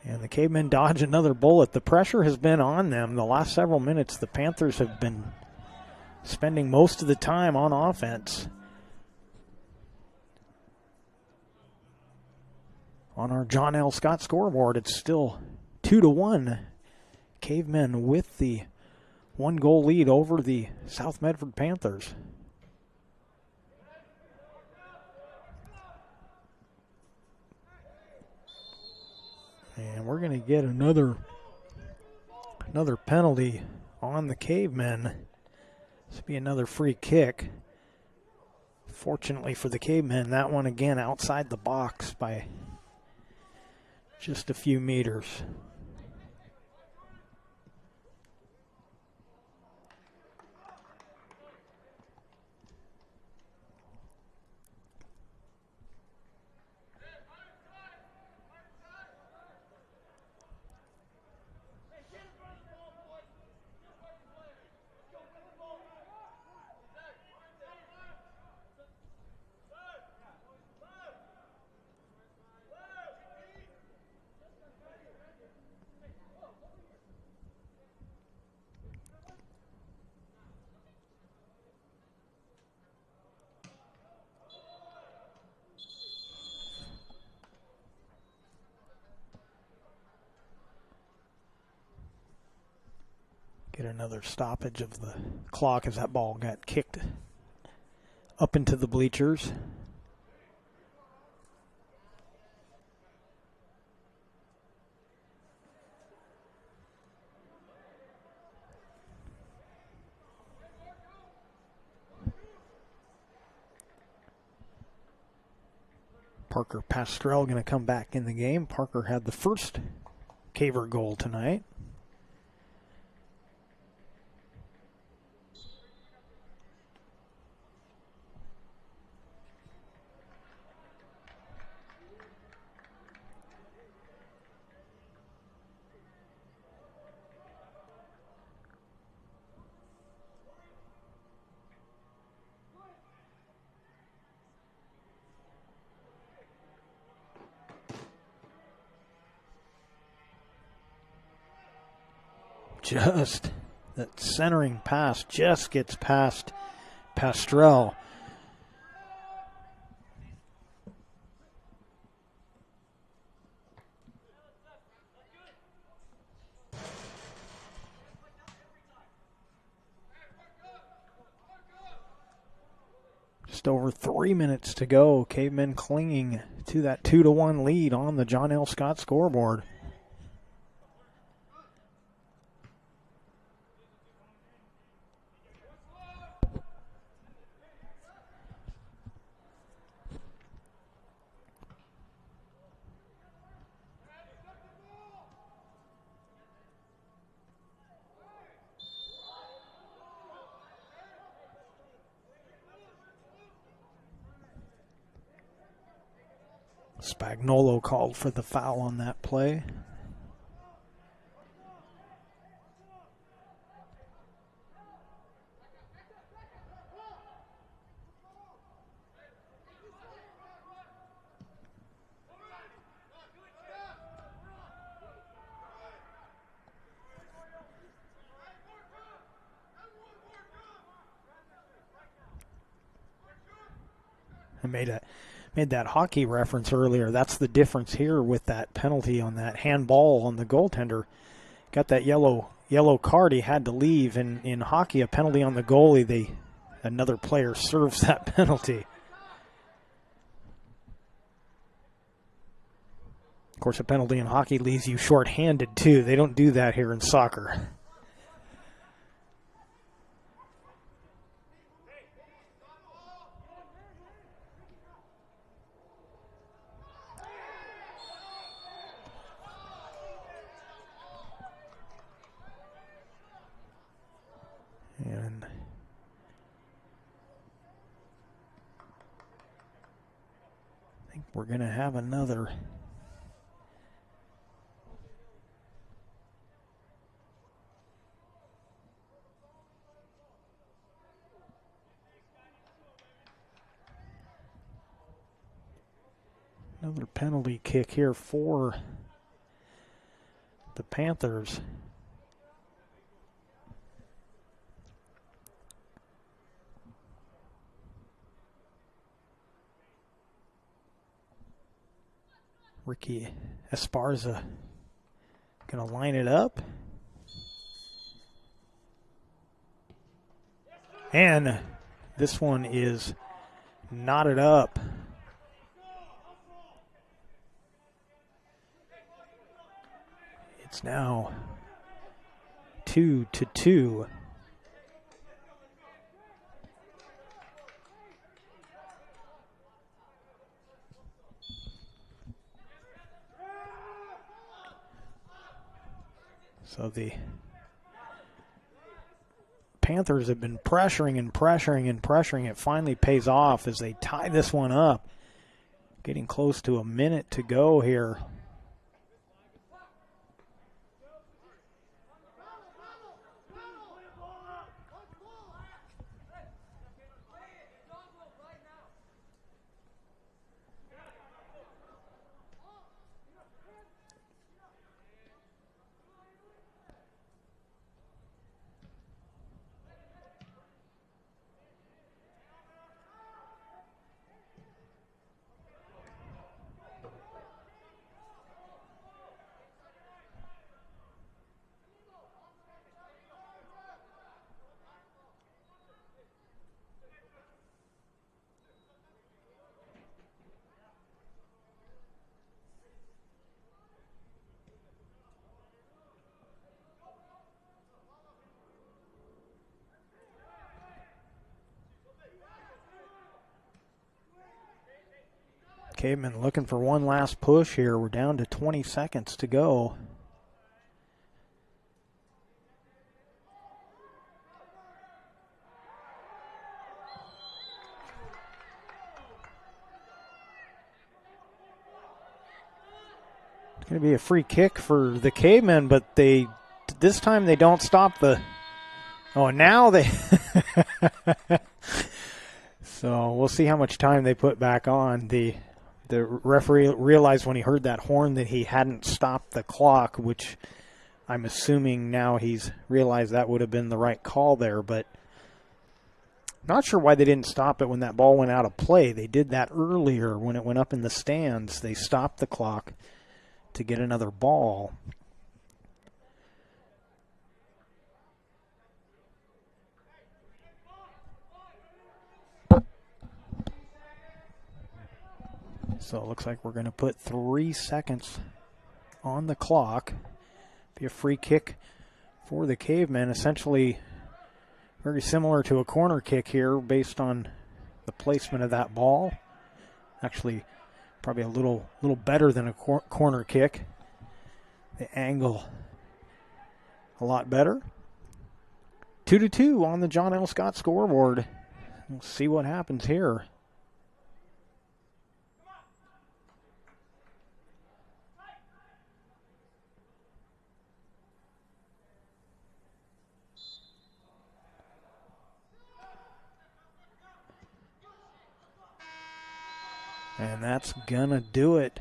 And the Cavemen dodge another bullet. The pressure has been on them the last several minutes. The Panthers have been spending most of the time on offense. On our John L. Scott scoreboard, it's still 2-1. Cavemen with the 1-goal lead over the South Medford Panthers. And we're going to get another penalty on the Cavemen. This will be another free kick. Fortunately for the Cavemen, that one again outside the box by just a few meters. Get another stoppage of the clock as that ball got kicked up into the bleachers. Parker Pastrell going to come back in the game. Parker had the first Caver goal tonight. Just that centering pass just gets past Pastrell. Just over 3 minutes to go. Cavemen clinging to that 2-1 lead on the John L. Scott scoreboard. Spagnolo called for the foul on that play. I made that hockey reference earlier. That's the difference here with that penalty on that handball on the goaltender. Got that yellow card. He had to leave. And in hockey, a penalty on the goalie, another player serves that penalty. Of course, a penalty in hockey leaves you shorthanded too. They don't do that here in soccer. And I think we're going to have another penalty kick here for the Panthers. Ricky Esparza going to line it up. And this one is knotted up. It's now 2-2. So the Panthers have been pressuring and pressuring and pressuring. It finally pays off as they tie this one up. Getting close to a minute to go here. Cavemen looking for one last push here. We're down to 20 seconds to go. It's going to be a free kick for the Cavemen, but this time they don't stop the... Oh, now they... So we'll see how much time they put back on. The referee realized when he heard that horn that he hadn't stopped the clock, which I'm assuming now he's realized that would have been the right call there, but not sure why they didn't stop it when that ball went out of play. They did that earlier when it went up in the stands. They stopped the clock to get another ball. So it looks like we're going to put 3 seconds on the clock. Be a free kick for the Cavemen. Essentially very similar to a corner kick here based on the placement of that ball. Actually, probably a little better than a corner kick. The angle a lot better. 2-2 on the John L. Scott scoreboard. We'll see what happens here. And that's gonna do it.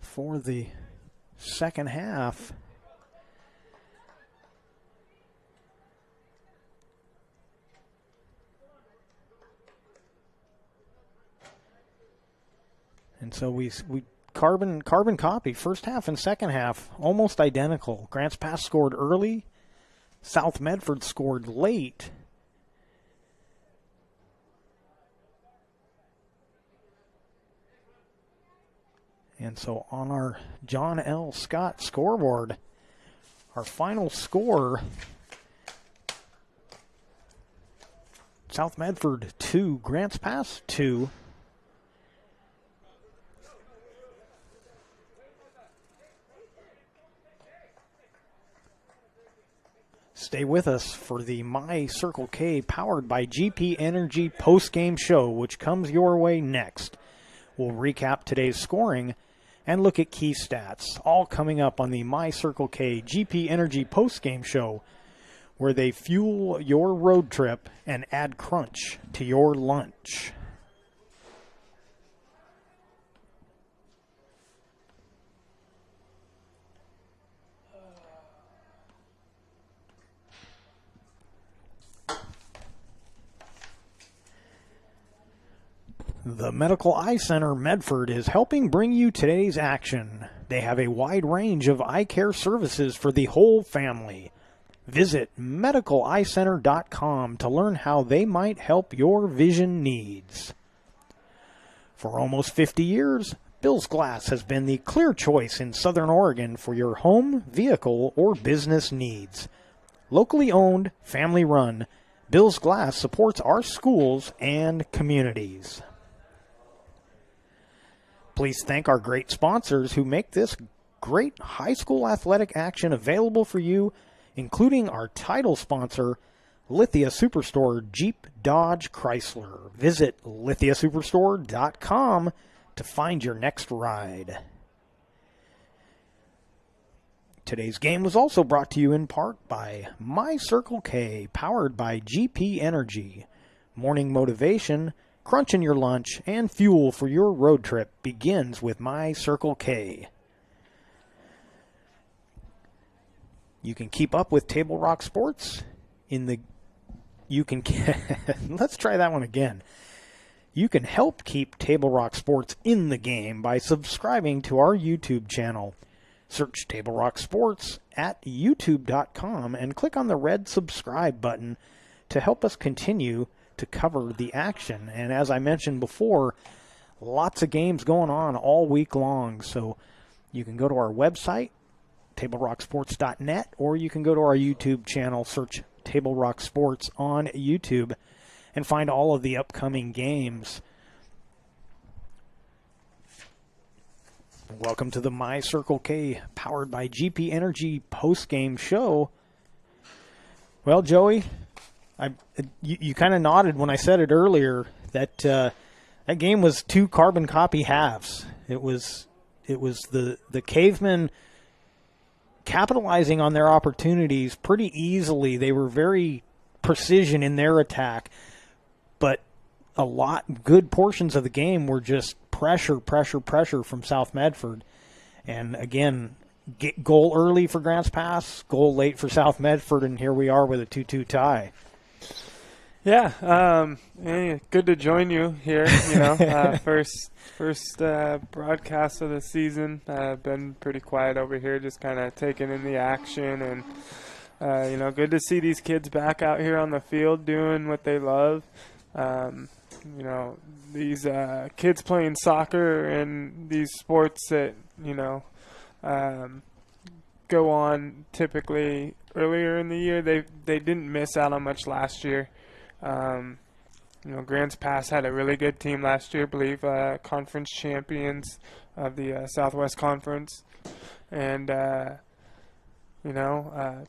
For the second half. And so we carbon copy. First half and second half almost identical. Grants Pass scored early. South Medford scored late. And so on our John L. Scott scoreboard, our final score, South Medford 2, Grants Pass 2. Stay with us for the My Circle K powered by GP Energy post-game show, which comes your way next. We'll recap today's scoring and look at key stats, all coming up on the My Circle K GP Energy post-game show, where they fuel your road trip and add crunch to your lunch. The Medical Eye Center Medford is helping bring you today's action. They have a wide range of eye care services for the whole family. Visit medicaleyecenter.com to learn how they might help your vision needs. For almost 50 years, Bill's Glass has been the clear choice in Southern Oregon for your home, vehicle, or business needs. Locally owned, family run, Bill's Glass supports our schools and communities. Please thank our great sponsors who make this great high school athletic action available for you, including our title sponsor, Lithia Superstore Jeep Dodge Chrysler. Visit lithiasuperstore.com to find your next ride. Today's game was also brought to you in part by My Circle K, powered by GP Energy. Morning motivation, crunch in your lunch, and fuel for your road trip begins with My Circle K. You can keep up with Table Rock Sports let's try that one again. You can help keep Table Rock Sports in the game by subscribing to our YouTube channel. Search Table Rock Sports at youtube.com and click on the red subscribe button to help us continue to cover the action. And as I mentioned before, lots of games going on all week long. So you can go to our website, tablerocksports.net, or you can go to our YouTube channel, search Table Rock Sports on YouTube and find all of the upcoming games. Welcome to the My Circle K powered by GP Energy post-game show. Well, Joey, you kind of nodded when I said it earlier that that game was 2 carbon copy halves. It was the Cavemen capitalizing on their opportunities pretty easily. They were very precision in their attack, but good portions of the game were just pressure from South Medford. And again, goal early for Grants Pass, goal late for South Medford, and here we are with a 2-2 tie.
Yeah, good to join you here. First broadcast of the season. Been pretty quiet over here, just kind of taking in the action, and good to see these kids back out here on the field doing what they love. These kids playing soccer and these sports that go on typically earlier in the year. They didn't miss out on much last year. Grants Pass had a really good team last year, I believe, conference champions of the Southwest Conference. And,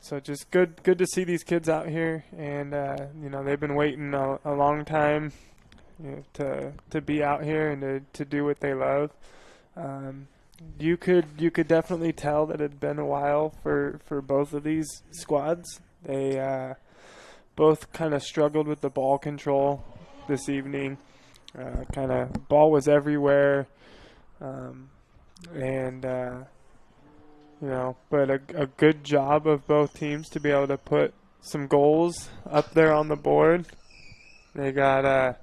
so just good to see these kids out here. And, they've been waiting a long time to be out here and to do what they love. You could definitely tell that it had been a while for both of these squads. They both kind of struggled with the ball control this evening. Ball was everywhere, but a good job of both teams to be able to put some goals up there on the board. They got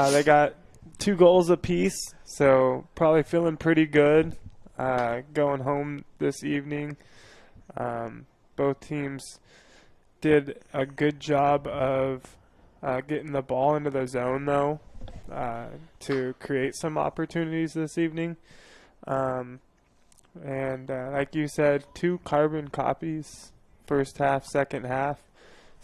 they got 2 goals apiece, so probably feeling pretty good going home this evening. Both teams did a good job of getting the ball into the zone, though, to create some opportunities this evening. And like you said, 2 carbon copies, first half, second half.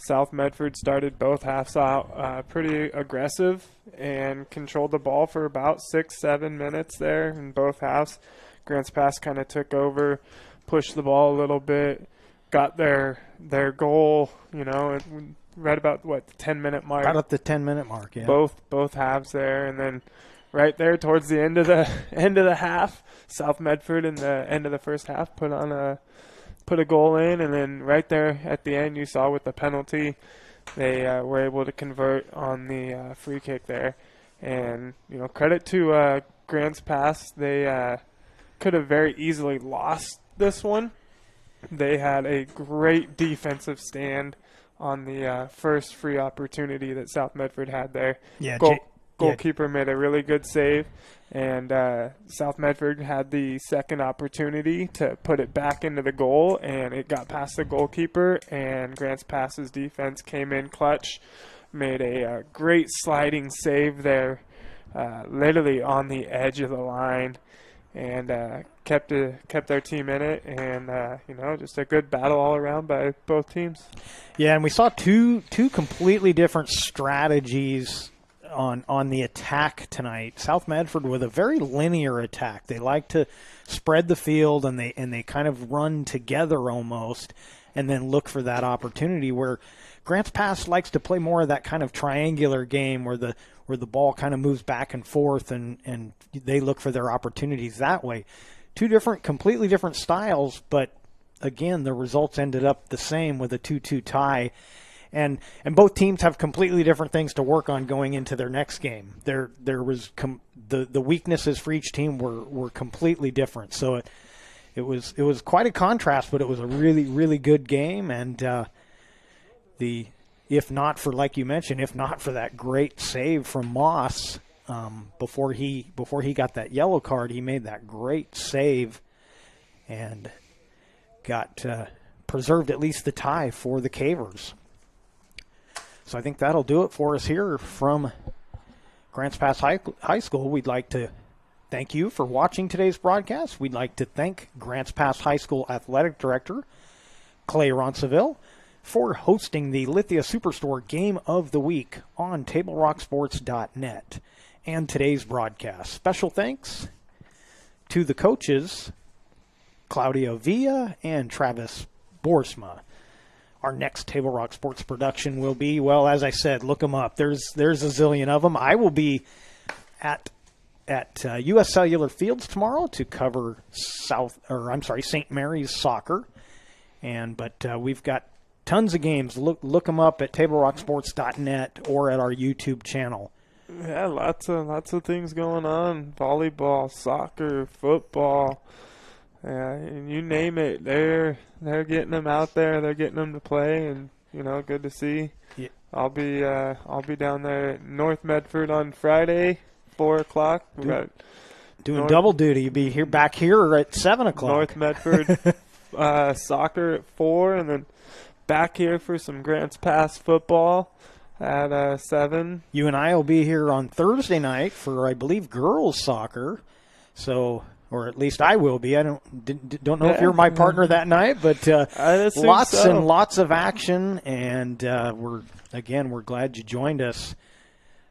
South Medford started both halves out pretty aggressive and controlled the ball for about 6-7 minutes there in both halves. Grants Pass kind of took over, pushed the ball a little bit, got their goal, right about the 10-minute mark.
Right up the 10-minute mark, yeah.
Both halves there, and then right there towards the end of the half, South Medford in the end of the first half put a goal in, and then right there at the end, you saw with the penalty, they were able to convert on the free kick there. And credit to Grants Pass, they could have very easily lost this one. They had a great defensive stand on the first free opportunity that South Medford had there.
Yeah,
goalkeeper made a really good save, and South Medford had the second opportunity to put it back into the goal, and it got past the goalkeeper, and Grants Pass's defense came in clutch, made a great sliding save there, literally on the edge of the line, and kept their team in it, and just a good battle all around by both teams.
Yeah, and we saw two completely different strategies on the attack tonight. South Medford with a very linear attack. They like to spread the field, and they kind of run together almost, and then look for that opportunity. Where Grants Pass likes to play more of that kind of triangular game where the ball kind of moves back and forth, and they look for their opportunities that way. 2 completely different styles, but again, the results ended up the same with a 2-2 tie. And both teams have completely different things to work on going into their next game. There was the weaknesses for each team were completely different. So it was quite a contrast, but it was a really, really good game. And if not for, like you mentioned, if not for that great save from Moss before he got that yellow card, he made that great save and got preserved at least the tie for the Cavers. So I think that'll do it for us here from Grants Pass High School. We'd like to Thank you for watching today's broadcast. We'd like to thank Grants Pass High School Athletic Director Clay Ronceville for hosting the Lithia Superstore Game of the Week on TableRockSports.net and today's broadcast. Special thanks to the coaches, Claudio Villa and Travis Boersma. Our next Table Rock Sports production will be, well, as I said, look them up. There's a zillion of them. I will be at U.S. Cellular Fields tomorrow to cover St. Mary's soccer. But we've got tons of games. Look them up at TableRockSports.net or at our YouTube channel.
Yeah, lots of things going on. Volleyball, soccer, football. Yeah, you name it. They're getting them out there. They're getting them to play, and good to see. Yeah. I'll be down there at North Medford on Friday, 4:00. We got
doing double duty. You'll be back here at 7:00.
North Medford soccer at 4, and then back here for some Grants Pass football at 7.
You and I will be here on Thursday night for, I believe, girls soccer. So, or at least I will be. I don't know if you're my partner that night, but lots of action, and we're glad you joined us.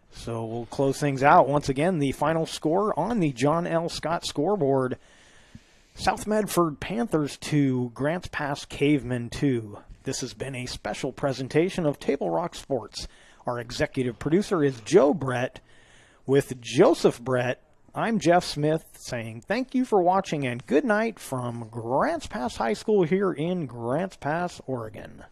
So we'll close things out. Once again, the final score on the John L. Scott scoreboard: South Medford Panthers 2, Grants Pass Cavemen 2. This has been a special presentation of Table Rock Sports. Our executive producer is Joe Brett. With Joseph Brett, I'm Jeff Smith saying thank you for watching and good night from Grants Pass High School here in Grants Pass, Oregon.